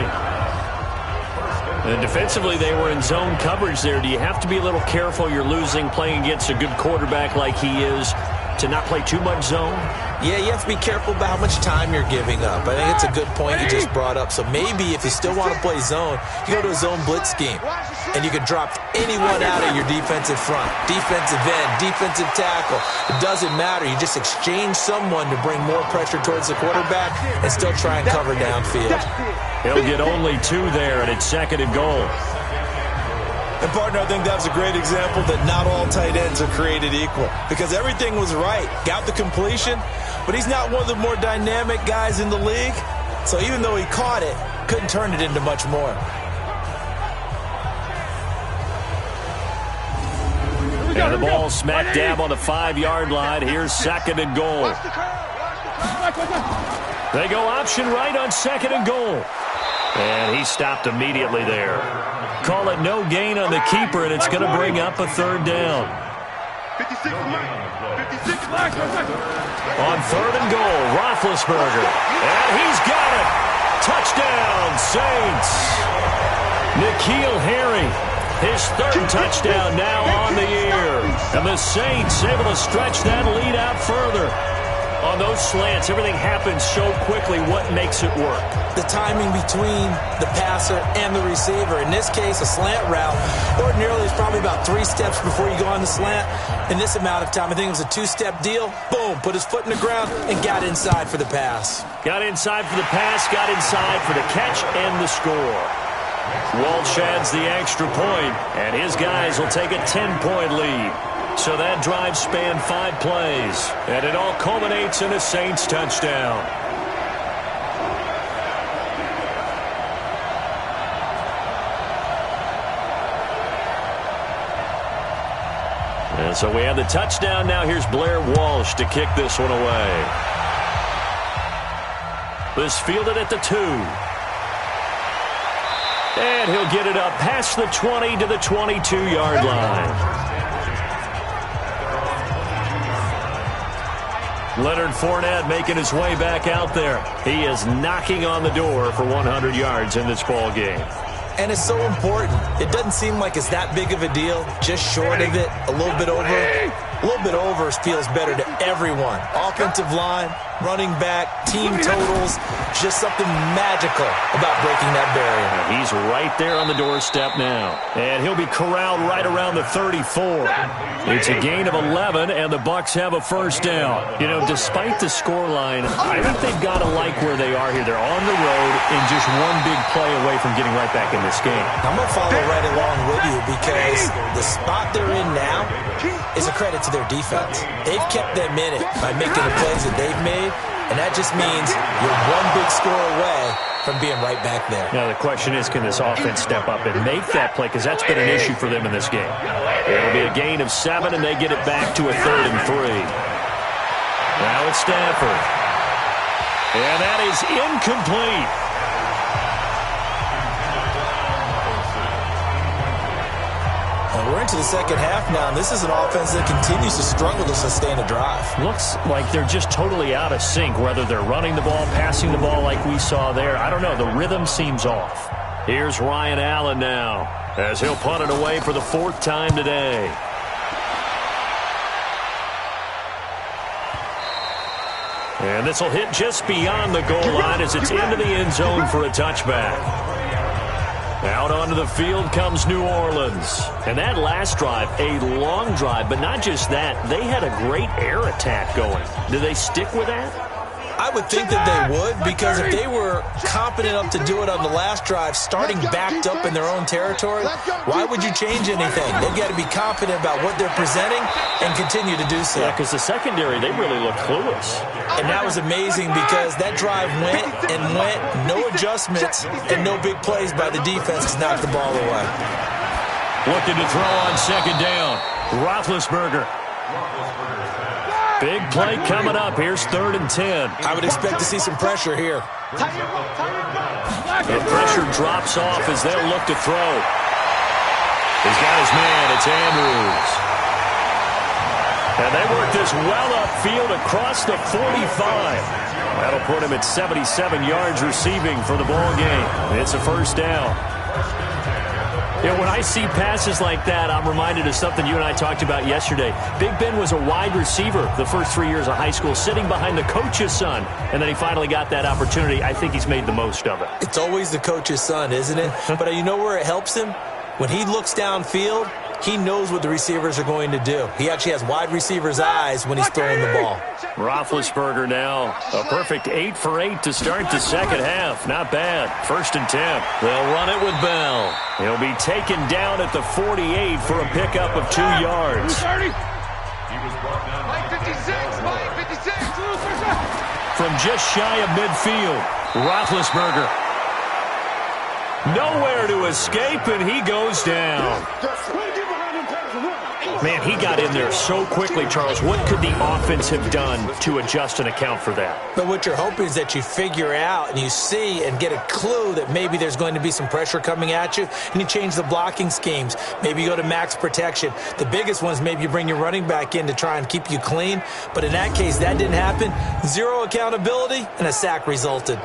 And defensively, they were in zone coverage there. Do you have to be a little careful? You're losing playing against a good quarterback like he is to not play too much zone? Yeah, you have to be careful about how much time you're giving up. I think it's a good point you just brought up. So maybe if you still want to play zone, you go to a zone blitz scheme. And you can drop anyone out of your defensive front. Defensive end, defensive tackle. It doesn't matter. You just exchange someone to bring more pressure towards the quarterback and still try and cover downfield. He'll get only 2 there, and it's 2nd and goal. And, partner, I think that was a great example that not all tight ends are created equal. Because everything was right. Got the completion, but he's not one of the more dynamic guys in the league. So even though he caught it, couldn't turn it into much more. And the ball smack dab on the 5-yard line. Here's 2nd and goal. They go option right on 2nd and goal. And he stopped immediately there. Call it no gain on the keeper, and it's going to bring up a 3rd down. On 3rd and goal, Roethlisberger. And he's got it. Touchdown, Saints. N'Keal Harry, his 3rd touchdown now on the year. And the Saints able to stretch that lead out further. On those slants, everything happens so quickly. What makes it work? The timing between the passer and the receiver. In this case, a slant route. Ordinarily, it's probably about 3 steps before you go on the slant. In this amount of time, I think it was a 2-step deal. Boom, put his foot in the ground and got inside for the pass. Got inside for the pass, got inside for the catch and the score. Walsh adds the extra point, and his guys will take a 10-point lead. So that drive spanned 5 plays, and it all culminates in a Saints touchdown. And so we have the touchdown. Now here's Blair Walsh to kick this one away. This fielded at the 2. And he'll get it up past the 20 to the 22-yard line. Leonard Fournette making his way back out there. He is knocking on the door for 100 yards in this ball game. And it's so important. It doesn't seem like it's that big of a deal. Just short of it, a little bit over. A little bit over feels better to everyone. Offensive line, running back, team totals, just something magical about breaking that barrier. He's right there on the doorstep now. And he'll be corralled right around the 34. It's a gain of 11, and the Bucs have a first down. You know, despite the scoreline, I think they've got to like where they are here. They're on the road and just one big play away from getting right back in this game. I'm going to follow right along with you because the spot they're in now is a credit to their defense. They've kept them in it by making the plays that they've made, and that just means you're one big score away from being right back there. Now the question is, can this offense step up and make that play? Because that's been an issue for them in this game. It'll be a gain of 7, and they get it back to a 3rd and 3. Now it's Stafford. And that is incomplete. We're into the second half now, and this is an offense that continues to struggle to sustain a drive. Looks like they're just totally out of sync, whether they're running the ball, passing the ball like we saw there. I don't know. The rhythm seems off. Here's Ryan Allen now, as he'll punt it away for the 4th time today. And this will hit just beyond the goal line as it's into the end zone for a touchback. Out onto the field comes New Orleans. And that last drive, a long drive, but not just that. They had a great air attack going. Do they stick with that? I would think that they would, because if they were competent enough to do it on the last drive, starting backed up in their own territory, why would you change anything? They've got to be confident about what they're presenting and continue to do so. Yeah, because the secondary, they really look clueless. And that was amazing because that drive went and went, no adjustments, and no big plays by the defense to knock the ball away. Looking to throw on second down. Roethlisberger. Big play coming up. Here's 3rd and 10. I would expect to see some pressure here. The pressure drops off as they'll look to throw. He's got his man. It's Andrews. And they work this well upfield across the 45. That'll put him at 77 yards receiving for the ball game. It's a first down. You know, when I see passes like that, I'm reminded of something you and I talked about yesterday. Big Ben was a wide receiver the first 3 years of high school, sitting behind the coach's son, and then he finally got that opportunity. I think he's made the most of it. It's always the coach's son, isn't it? But you know where it helps him? When he looks downfield, he knows what the receivers are going to do. He actually has wide receivers' eyes when he's throwing the ball. Roethlisberger now, a perfect 8 for 8 to start the second half. Not bad. 1st and 10. They'll run it with Bell. He'll be taken down at the 48 for a pickup of 2 yards. From just shy of midfield, Roethlisberger. Nowhere to escape, and he goes down. Man, he got in there so quickly, Charles. What could the offense have done to adjust and account for that? But what you're hoping is that you figure out and you see and get a clue that maybe there's going to be some pressure coming at you, and you change the blocking schemes. Maybe you go to max protection. The biggest one is maybe you bring your running back in to try and keep you clean. But in that case, that didn't happen. 0 accountability, and a sack resulted.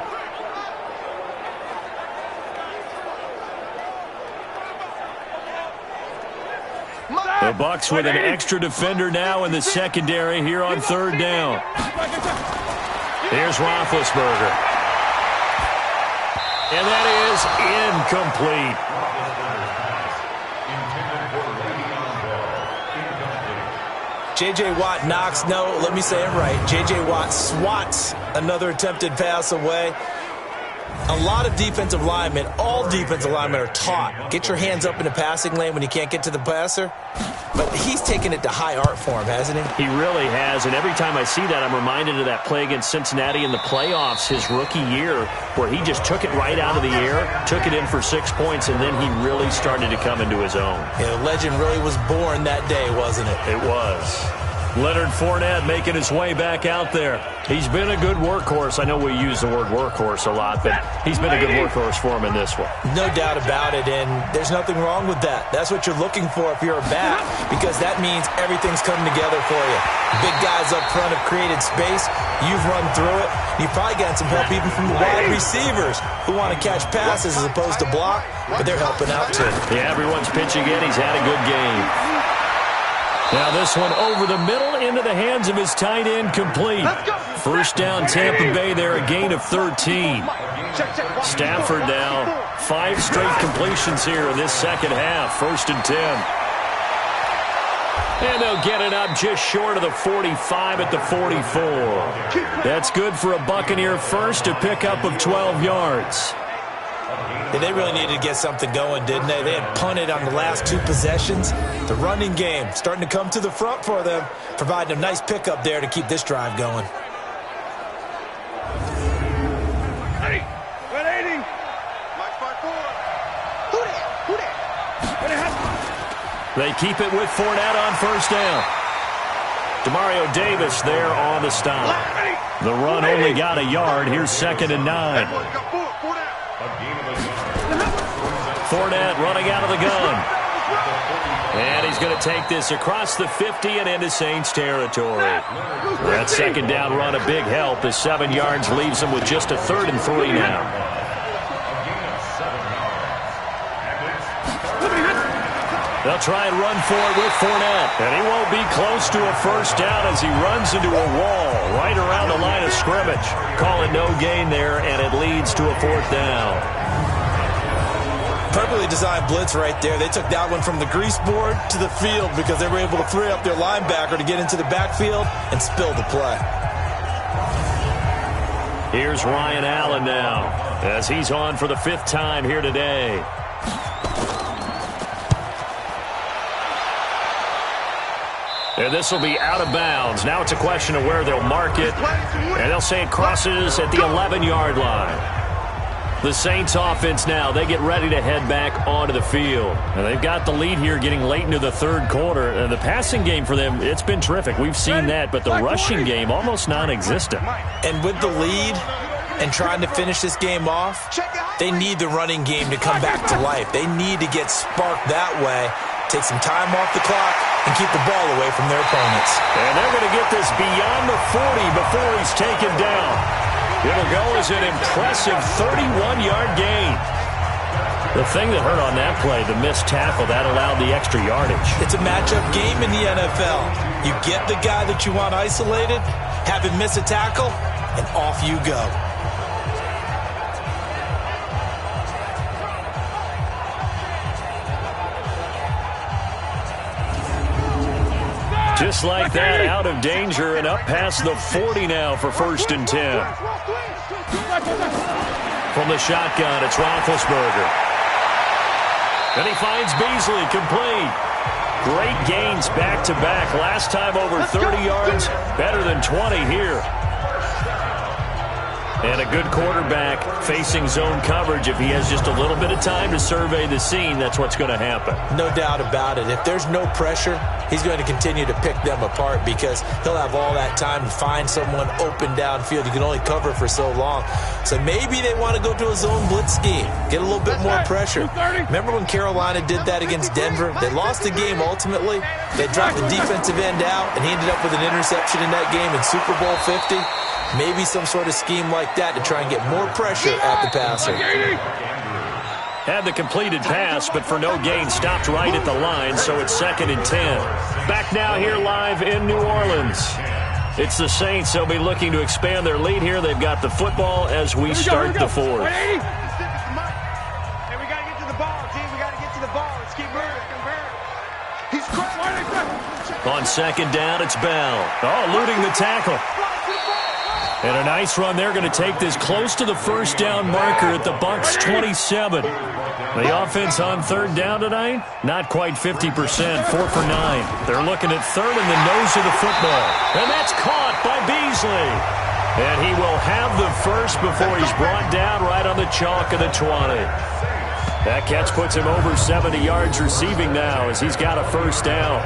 The Bucs with an extra defender now in the secondary here on 3rd down. Here's Roethlisberger. And that is incomplete. J.J. Watt knocks, no, let me say it right. J.J. Watt swats another attempted pass away. A lot of defensive linemen, all defensive linemen are taught, get your hands up in the passing lane when you can't get to the passer. But he's taken it to high art for him, hasn't he? He really has, and every time I see that, I'm reminded of that play against Cincinnati in the playoffs his rookie year, where he just took it right out of the air, took it in for 6 points, and then he really started to come into his own. Yeah, the legend really was born that day, wasn't it? It was. Leonard Fournette making his way back out there. He's been a good workhorse. I know we use the word workhorse a lot, but he's been a good workhorse for him in this one. No doubt about it, and there's nothing wrong with that. That's what you're looking for if you're a back, because that means everything's coming together for you. Big guys up front have created space. You've run through it. You've probably gotten some help even from the wide receivers who want to catch passes as opposed to block, but they're helping out too. Yeah, everyone's pitching in. He's had a good game. Now this one over the middle into the hands of his tight end, complete. First down, Tampa Bay there, a gain of 13. Stafford now, 5 straight completions here in this second half. 1st and 10. And they'll get it up just short of the 45 at the 44. That's good for a Buccaneer first, a pickup of 12 yards. And they really needed to get something going, didn't they? They had punted on the last 2 possessions. The running game starting to come to the front for them, providing a nice pickup there to keep this drive going. They keep it with Fournette on first down. Demario Davis there on the stop. The run only got a yard. Here's 2nd and 9. Fournette running out of the gun. And he's going to take this across the 50 and into Saints territory. That 2nd down run a big help as 7 yards leaves him with just a 3rd and 3 now. They'll try and run for it with Fournette. And he won't be close to a first down as he runs into a wall right around the line of scrimmage. Call it no gain there, and it leads to a 4th down. Perfectly designed blitz right there. They took that one from the grease board to the field because they were able to free up their linebacker to get into the backfield and spill the play. Here's Ryan Allen now as he's on for the 5th time here today. And this will be out of bounds. Now it's a question of where they'll mark it. And they'll say it crosses at the 11-yard line. The Saints offense now, they get ready to head back onto the field. And they've got the lead here getting late into the 3rd quarter. And the passing game for them, it's been terrific. We've seen that, but the rushing game almost non-existent. And with the lead and trying to finish this game off, they need the running game to come back to life. They need to get sparked that way, take some time off the clock, and keep the ball away from their opponents. And they're going to get this beyond the 40 before he's taken down. It'll go as an impressive 31-yard gain. The thing that hurt on that play, the missed tackle, that allowed the extra yardage. It's a matchup game in the NFL. You get the guy that you want isolated, have him miss a tackle, and off you go. Just like that, out of danger and up past the 40 now for 1st and 10. From the shotgun, it's Roethlisberger. And he finds Beasley complete. Great gains back-to-back. Last time over 30 yards, better than 20 here. And a good quarterback facing zone coverage. If he has just a little bit of time to survey the scene, that's what's going to happen. No doubt about it. If there's no pressure, he's going to continue to pick them apart because he'll have all that time to find someone open downfield. You can only cover for so long. So maybe they want to go to a zone blitz scheme, get a little bit more pressure. Remember when Carolina did that against Denver? They lost the game ultimately. They dropped the defensive end out, and he ended up with an interception in that game in Super Bowl 50. Maybe some sort of scheme like that to try and get more pressure at the passer. Had the completed pass, but for no gain, stopped right at the line, so it's 2nd and 10. Back now here live in New Orleans. It's the Saints. They'll be looking to expand their lead here. They've got the football as we start the 4th. Hey, we got to get to the ball, team. We got to get to the ball. Let's keep moving. He's on 2nd down, it's Bell. Oh, eluding the tackle. And a nice run. They're going to take this close to the 1st down marker at the Bucs 27. The offense on 3rd down tonight, not quite 50%, 4 for 9. They're looking at 3rd in the nose of the football. And that's caught by Beasley. And he will have the first before he's brought down right on the chalk of the 20. That catch puts him over 70 yards receiving now as he's got a 1st down.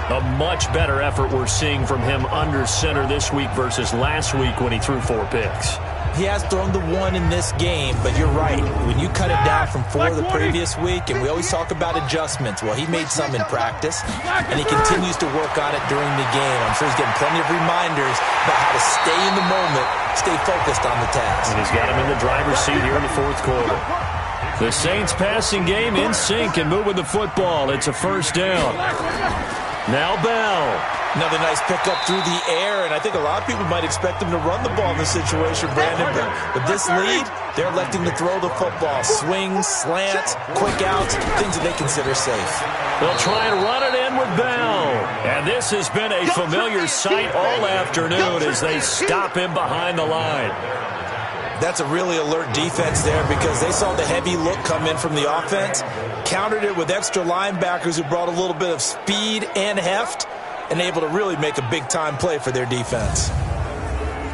A much better effort we're seeing from him under center this week versus last week when he threw 4 picks. He has thrown the 1 in this game, but you're right. When you cut it down from 4 the previous week, and we always talk about adjustments, well, he made some in practice, and he continues to work on it during the game. I'm sure he's getting plenty of reminders about how to stay in the moment, stay focused on the task. And he's got him in the driver's seat here in the 4th quarter. The Saints passing game in sync and moving the football. It's a 1st down. Now Bell. Another nice pickup through the air, and I think a lot of people might expect them to run the ball in this situation, Brandon, but with this lead, they're electing to throw the football. Swings, slants, quick outs, things that they consider safe. They'll try and run it in with Bell. And this has been a familiar sight all afternoon as they stop him behind the line. That's a really alert defense there because they saw the heavy look come in from the offense, countered it with extra linebackers who brought a little bit of speed and heft, and able to really make a big-time play for their defense.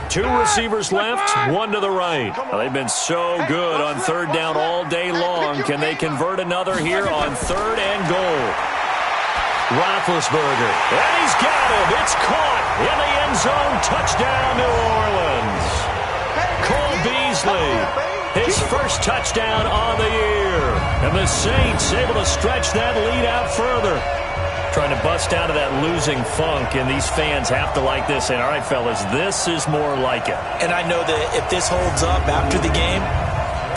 2 receivers left, 1 to the right. Well, they've been so good on third down all day long. Can they convert another here on 3rd and goal? Roethlisberger, and he's got him. It's caught in the end zone. Touchdown, New Orleans. Cole Beasley, his first touchdown on the year. And the Saints able to stretch that lead out further. Trying to bust out of that losing funk, and these fans have to like this. And all right, fellas, this is more like it. And I know that if this holds up after the game,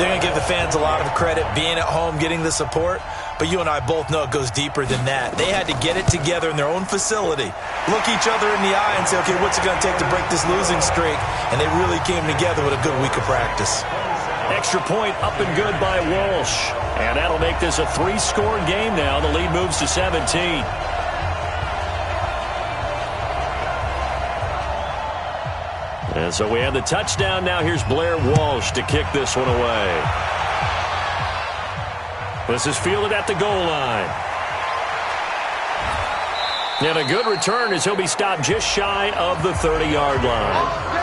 they're going to give the fans a lot of credit being at home, getting the support. But you and I both know it goes deeper than that. They had to get it together in their own facility, look each other in the eye and say, okay, what's it going to take to break this losing streak? And they really came together with a good week of practice. Extra point up and good by Walsh. And that'll make this a 3-score game now. The lead moves to 17. And so we have the touchdown now. Here's Blair Walsh to kick this one away. This is fielded at the goal line. And a good return as he'll be stopped just shy of the 30-yard line.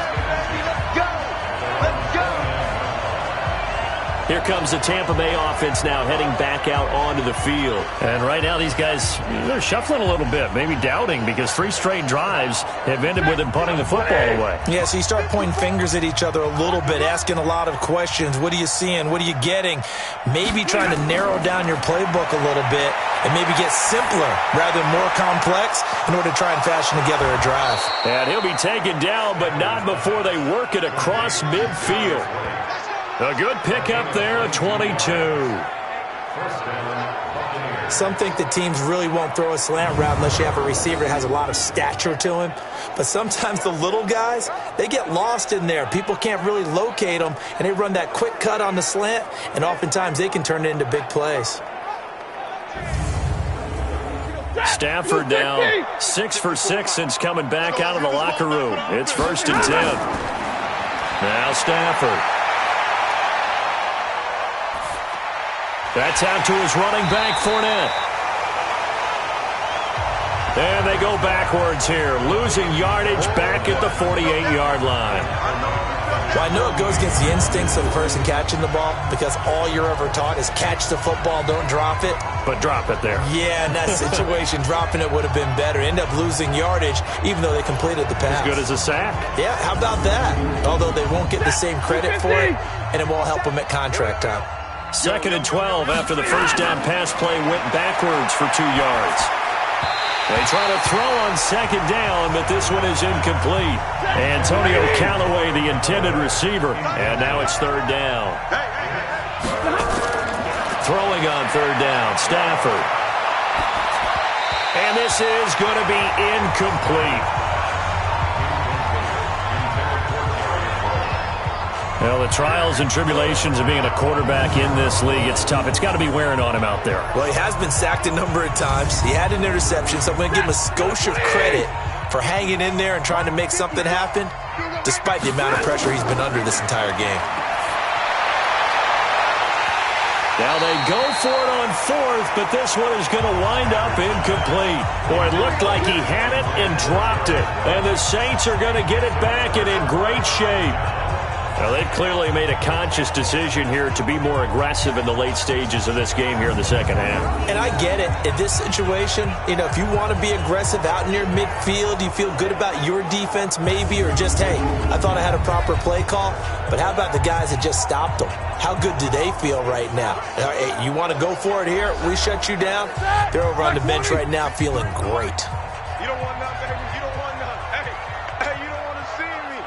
Here comes the Tampa Bay offense now heading back out onto the field. And right now these guys, they're shuffling a little bit, maybe doubting because 3 straight drives have ended with them punting the football away. Yeah, so you start pointing fingers at each other a little bit, asking a lot of questions. What are you seeing? What are you getting? Maybe trying to narrow down your playbook a little bit and maybe get simpler rather than more complex in order to try and fashion together a drive. And he'll be taken down, but not before they work it across midfield. A good pickup there at 22. Some think that teams really won't throw a slant route unless you have a receiver that has a lot of stature to him. But sometimes the little guys, they get lost in there. People can't really locate them, and they run that quick cut on the slant, and oftentimes they can turn it into big plays. Stafford down 6 for 6 since coming back out of the locker room. It's 1st and 10. Now Stafford. That's out to his running back, Fournette. And they go backwards here, losing yardage back at the 48-yard line. Well, I know it goes against the instincts of the person catching the ball because all you're ever taught is catch the football, don't drop it. But drop it there. Yeah, in that situation, dropping it would have been better. End up losing yardage even though they completed the pass. As good as a sack. Yeah, how about that? Although they won't get the same credit for it, and it won't help them at contract time. 2nd and 12 after the first down pass play went backwards for 2 yards. They try to throw on 2nd down, but this one is incomplete. Antonio Callaway, the intended receiver, and now it's 3rd down. Throwing on 3rd down, Stafford. And this is going to be incomplete. Well, the trials and tribulations of being a quarterback in this league, it's tough. It's got to be wearing on him out there. Well, he has been sacked a number of times. He had an interception, so I'm going to give him a skosh of credit for hanging in there and trying to make something happen, despite the amount of pressure he's been under this entire game. Now they go for it on 4th, but this one is going to wind up incomplete. Boy, it looked like he had it and dropped it. And the Saints are going to get it back and in great shape. Well, they've clearly made a conscious decision here to be more aggressive in the late stages of this game here in the second half. And I get it. In this situation, if you want to be aggressive out near midfield, you feel good about your defense maybe, or just, hey, I thought I had a proper play call. But how about the guys that just stopped them? How good do they feel right now? Hey, you want to go for it here? We shut you down? They're over on the bench right now feeling great. You don't want none, baby. You don't want none. Hey, you don't want to see me.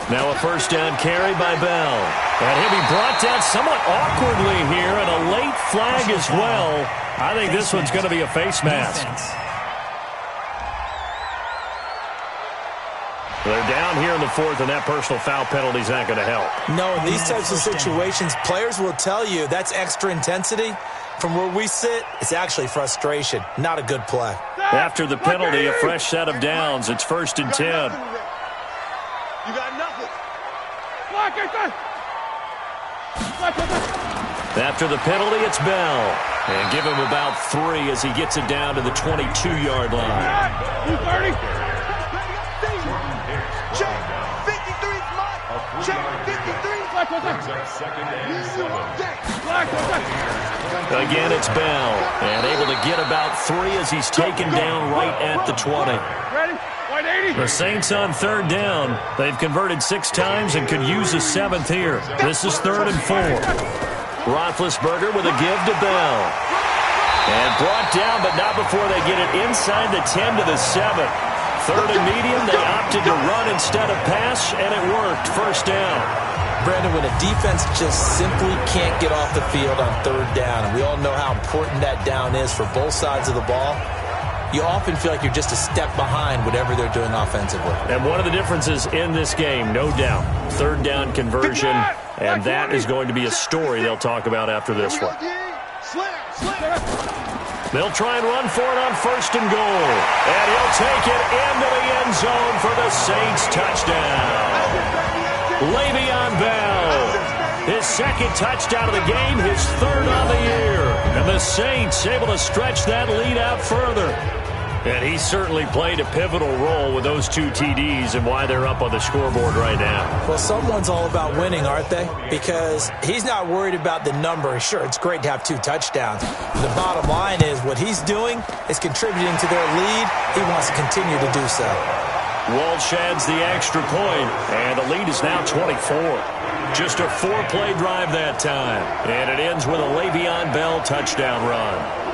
Now a first down carry by Bell. And he'll be brought down somewhat awkwardly here, and a late flag as well. I think this one's going to be a face mask. They're down here in the fourth, and that personal foul penalty is not going to help. No, in these types of situations, players will tell you that's extra intensity. From where we sit, it's actually frustration, not a good play. After the penalty, a fresh set of downs. It's 1st and 10. You got nothing. After the penalty, it's Bell. And give him about 3 as he gets it down to the 22-yard line. Check. 53 Mike. Check. 53. Again, it's Bell. And able to get about 3 as he's taken down right at the 20. The Saints on 3rd down. They've converted 6 times and could use a 7th here. This is 3rd and 4. Roethlisberger with a give to Bell. And brought down, but not before they get it inside the 10 to the 7. 3rd and medium, they opted to run instead of pass, and it worked. 1st down. Brandon, when a defense just simply can't get off the field on 3rd down, and we all know how important that down is for both sides of the ball, you often feel like you're just a step behind whatever they're doing offensively. And one of the differences in this game, no doubt, 3rd down conversion, and that is going to be a story they'll talk about after this one. They'll try and run for it on 1st and goal. And he'll take it into the end zone for the Saints touchdown. Le'Veon Bell, his 2nd touchdown of the game, his 3rd on the year. And the Saints able to stretch that lead out further. And he certainly played a pivotal role with those 2 TDs and why they're up on the scoreboard right now. Well, someone's all about winning, aren't they? Because he's not worried about the number. Sure, it's great to have 2 touchdowns. But the bottom line is what he's doing is contributing to their lead. He wants to continue to do so. Walsh adds the extra point, and the lead is now 24. Just a 4-play drive that time. And it ends with a Le'Veon Bell touchdown run.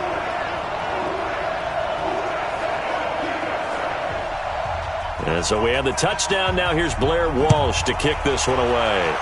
And so we have the touchdown. Now here's Blair Walsh to kick this one away.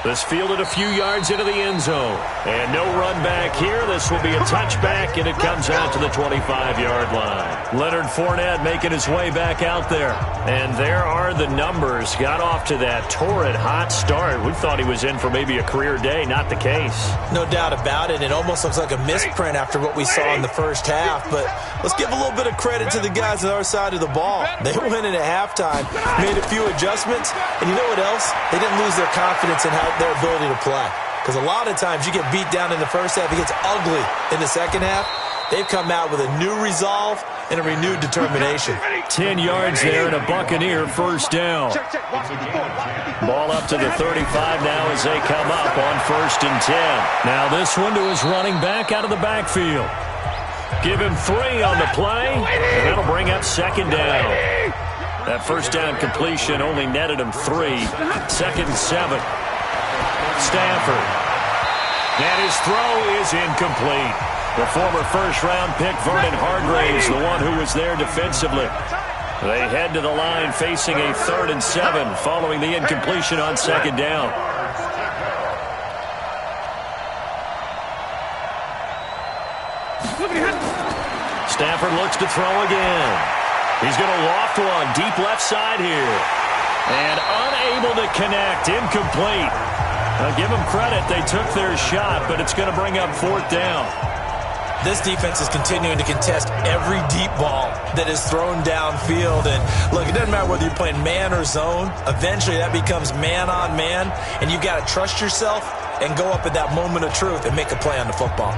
This fielded a few yards into the end zone. And no run back here. This will be a touchback, and it comes out to the 25-yard line. Leonard Fournette making his way back out there. And there are the numbers. Got off to that torrid hot start. We thought he was in for maybe a career day. Not the case. No doubt about it. It almost looks like a misprint after what we saw in the first half. But let's give a little bit of credit to the guys on our side of the ball. They went in at halftime, made a few adjustments, and you know what else? They didn't lose their confidence in their ability to play. Because a lot of times you get beat down in the first half, it gets ugly in the second half. They've come out with a new resolve and a renewed determination. 10 yards there and a Buccaneer 1st down. Ball up to the 35 now as they come up on 1st and 10. Now this one to his running back out of the backfield. Give him 3 on the play, and that'll bring up 2nd down. That 1st down completion only netted him 3. 2nd and 7. Stafford. And his throw is incomplete. The former 1st-round pick, Vernon Hargraves, the one who was there defensively. They head to the line facing a 3rd and 7 following the incompletion on 2nd down. Stafford looks to throw again. He's going to loft one deep left side here. And unable to connect, incomplete. Now give them credit, they took their shot, but it's going to bring up 4th down. This defense is continuing to contest every deep ball that is thrown downfield. And look, it doesn't matter whether you're playing man or zone. Eventually that becomes man on man, and you've got to trust yourself and go up at that moment of truth and make a play on the football.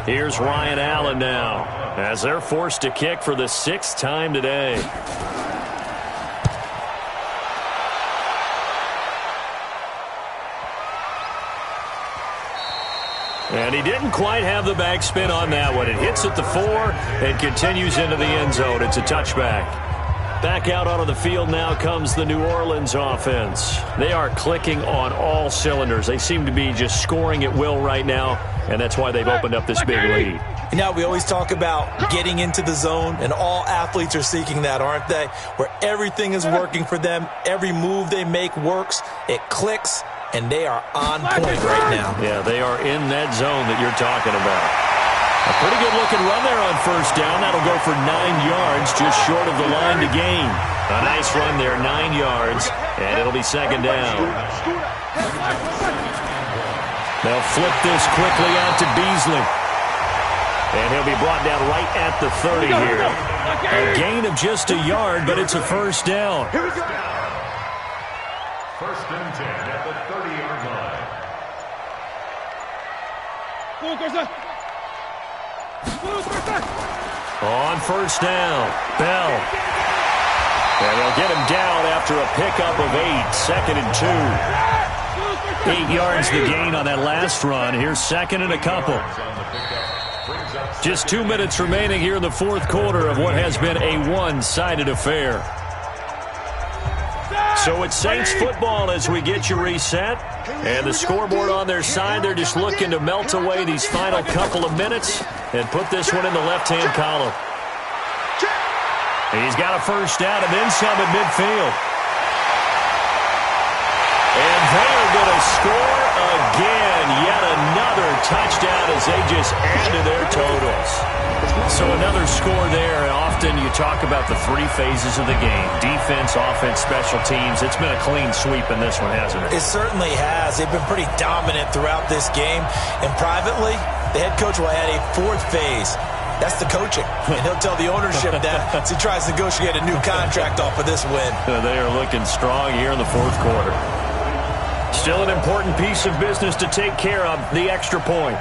Here's Ryan Allen now as they're forced to kick for the 6th time today. And he didn't quite have the backspin on that one. It hits at the 4 and continues into the end zone. It's a touchback. Back out onto the field now comes the New Orleans offense. They are clicking on all cylinders. They seem to be just scoring at will right now, and that's why they've opened up this big lead. Now, we always talk about getting into the zone, and all athletes are seeking that, aren't they? Where everything is working for them, every move they make works, it clicks, and they are on point right now. Yeah, they are in that zone that you're talking about. A pretty good-looking run there on first down. That'll go for 9 yards, just short of the line to gain. A nice run there, 9 yards, and it'll be second down. They'll flip this quickly out to Beasley. And he'll be brought down right at the 30 here. A gain of just a yard, but it's a first down. First and 10 at the 30-yard line. On first down, Bell. And they'll get him down after a pickup of 8, second and 2. 8 yards the gain on that last run. Here's second and a couple. Just 2 minutes remaining here in the fourth quarter of what has been a one-sided affair. So it's Saints football as we get you reset. And the scoreboard on their side, they're just looking to melt away these final couple of minutes and put this one in the left-hand column. He's got a first down and then some at midfield. And they are going to score again. Yet another touchdown as they just add to their totals. So another score there. Often you talk about the 3 phases of the game. Defense, offense, special teams. It's been a clean sweep in this one, hasn't it? It certainly has. They've been pretty dominant throughout this game. And privately, the head coach will add a 4th phase. That's the coaching. And he'll tell the ownership that as he tries to negotiate a new contract off of this win. They are looking strong here in the fourth quarter. Still an important piece of business to take care of, the extra point.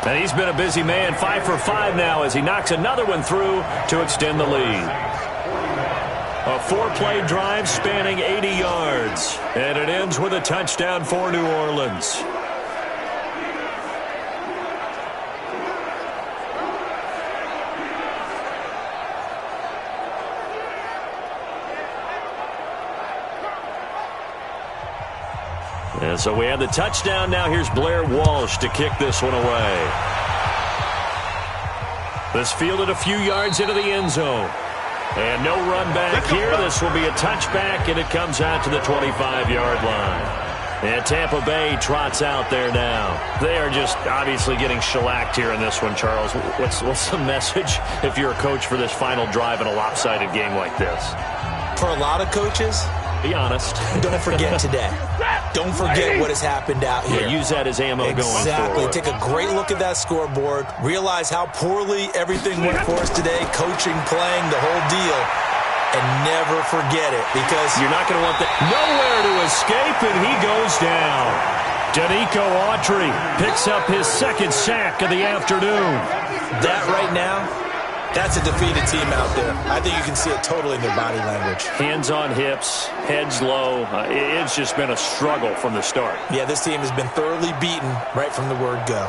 And he's been a busy man, 5 for 5 now as he knocks another one through to extend the lead. A 4-play drive spanning 80 yards. And it ends with a touchdown for New Orleans. And so we have the touchdown. Now here's Blair Walsh to kick this one away. This fielded a few yards into the end zone. And no run back here. This will be a touchback, and it comes out to the 25-yard line. And Tampa Bay trots out there now. They are just obviously getting shellacked here in this one, Charles. What's the message if you're a coach for this final drive in a lopsided game like this? For a lot of coaches, be honest. Don't forget today. Don't forget what has happened out here. Yeah, use that as ammo going forward. Exactly. Take a great look at that scoreboard. Realize how poorly everything went for us today. Coaching, playing, the whole deal. And never forget it because you're not going to want that. Nowhere to escape, and he goes down. Danico Autry picks up his second sack of the afternoon. That right now, that's a defeated team out there. I think you can see it totally in their body language. Hands on hips, heads low. It's just been a struggle from the start. Yeah, this team has been thoroughly beaten right from the word go.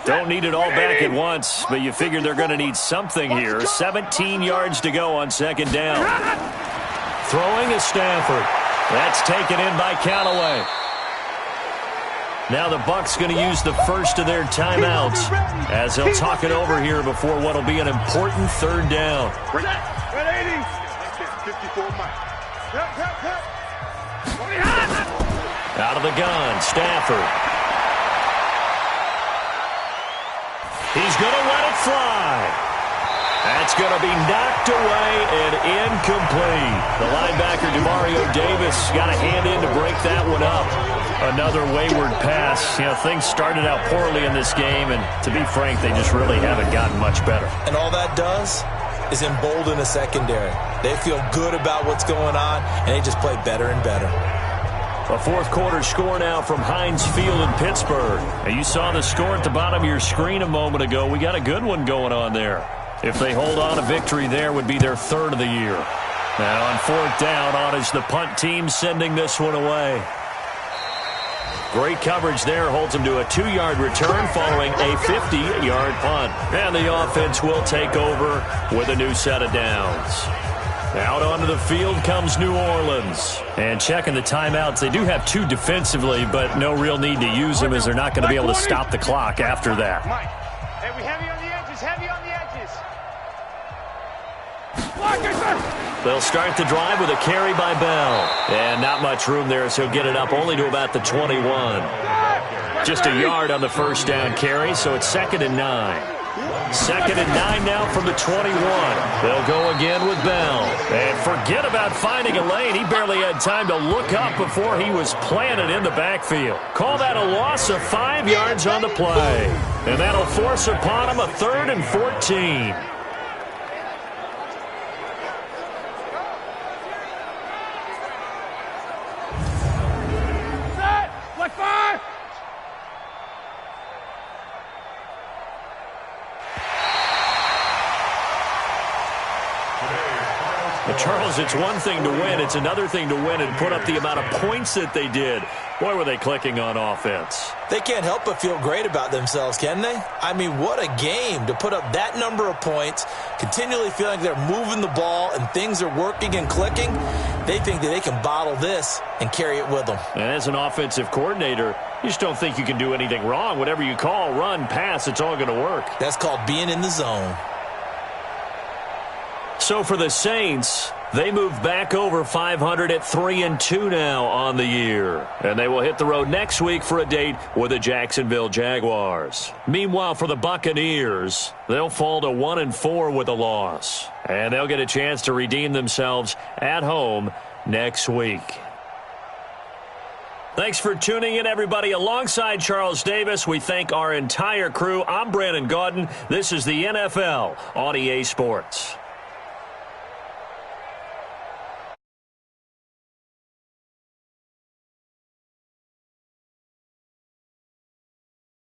Don't need it all back at once, but you figure they're going to need something here. 17 yards to go on second down. Throwing is Stafford. That's taken in by Callaway. Now the Bucs going to use the first of their timeouts as they'll talk it over here before what will be an important third down. Out of the gun, Stafford. He's going to let it fly. That's going to be knocked away and incomplete. The linebacker, Demario Davis, got a hand in to break that one up. Another wayward pass. You know, things started out poorly in this game, and to be frank, they just really haven't gotten much better. And all that does is embolden the secondary. They feel good about what's going on, and they just play better and better. A fourth quarter score now from Heinz Field in Pittsburgh. And you saw the score at the bottom of your screen a moment ago. We got a good one going on there. If they hold on, a victory there would be their third of the year. Now on fourth down, on is the punt team sending this one away. Great coverage there, holds him to a 2-yard return following a 50-yard punt. And the offense will take over with a new set of downs. Out onto the field comes New Orleans. And checking the timeouts, they do have 2 defensively, but no real need to use them as they're not going to be able to stop the clock after that. Mike, hey, we heavy on the edges, heavy on the edges. They'll start the drive with a carry by Bell. And not much room there, so he'll get it up only to about the 21. Just a yard on the first down carry, so it's 2nd and 9. 2nd and 9 now from the 21. They'll go again with Bell. And forget about finding a lane. He barely had time to look up before he was planted in the backfield. Call that a loss of 5 yards on the play. And that'll force upon him a 3rd and 14. Charles, it's one thing to win. It's another thing to win and put up the amount of points that they did. Boy, were they clicking on offense. They can't help but feel great about themselves, can they? I mean, what a game to put up that number of points, continually feeling like they're moving the ball and things are working and clicking. They think that they can bottle this and carry it with them. And as an offensive coordinator, you just don't think you can do anything wrong. Whatever you call, run, pass, it's all going to work. That's called being in the zone. So for the Saints, they move back over 500 at 3-2 now on the year. And they will hit the road next week for a date with the Jacksonville Jaguars. Meanwhile, for the Buccaneers, they'll fall to 1-4 with a loss. And they'll get a chance to redeem themselves at home next week. Thanks for tuning in, everybody. Alongside Charles Davis, we thank our entire crew. I'm Brandon Gaudin. This is the NFL on EA Sports.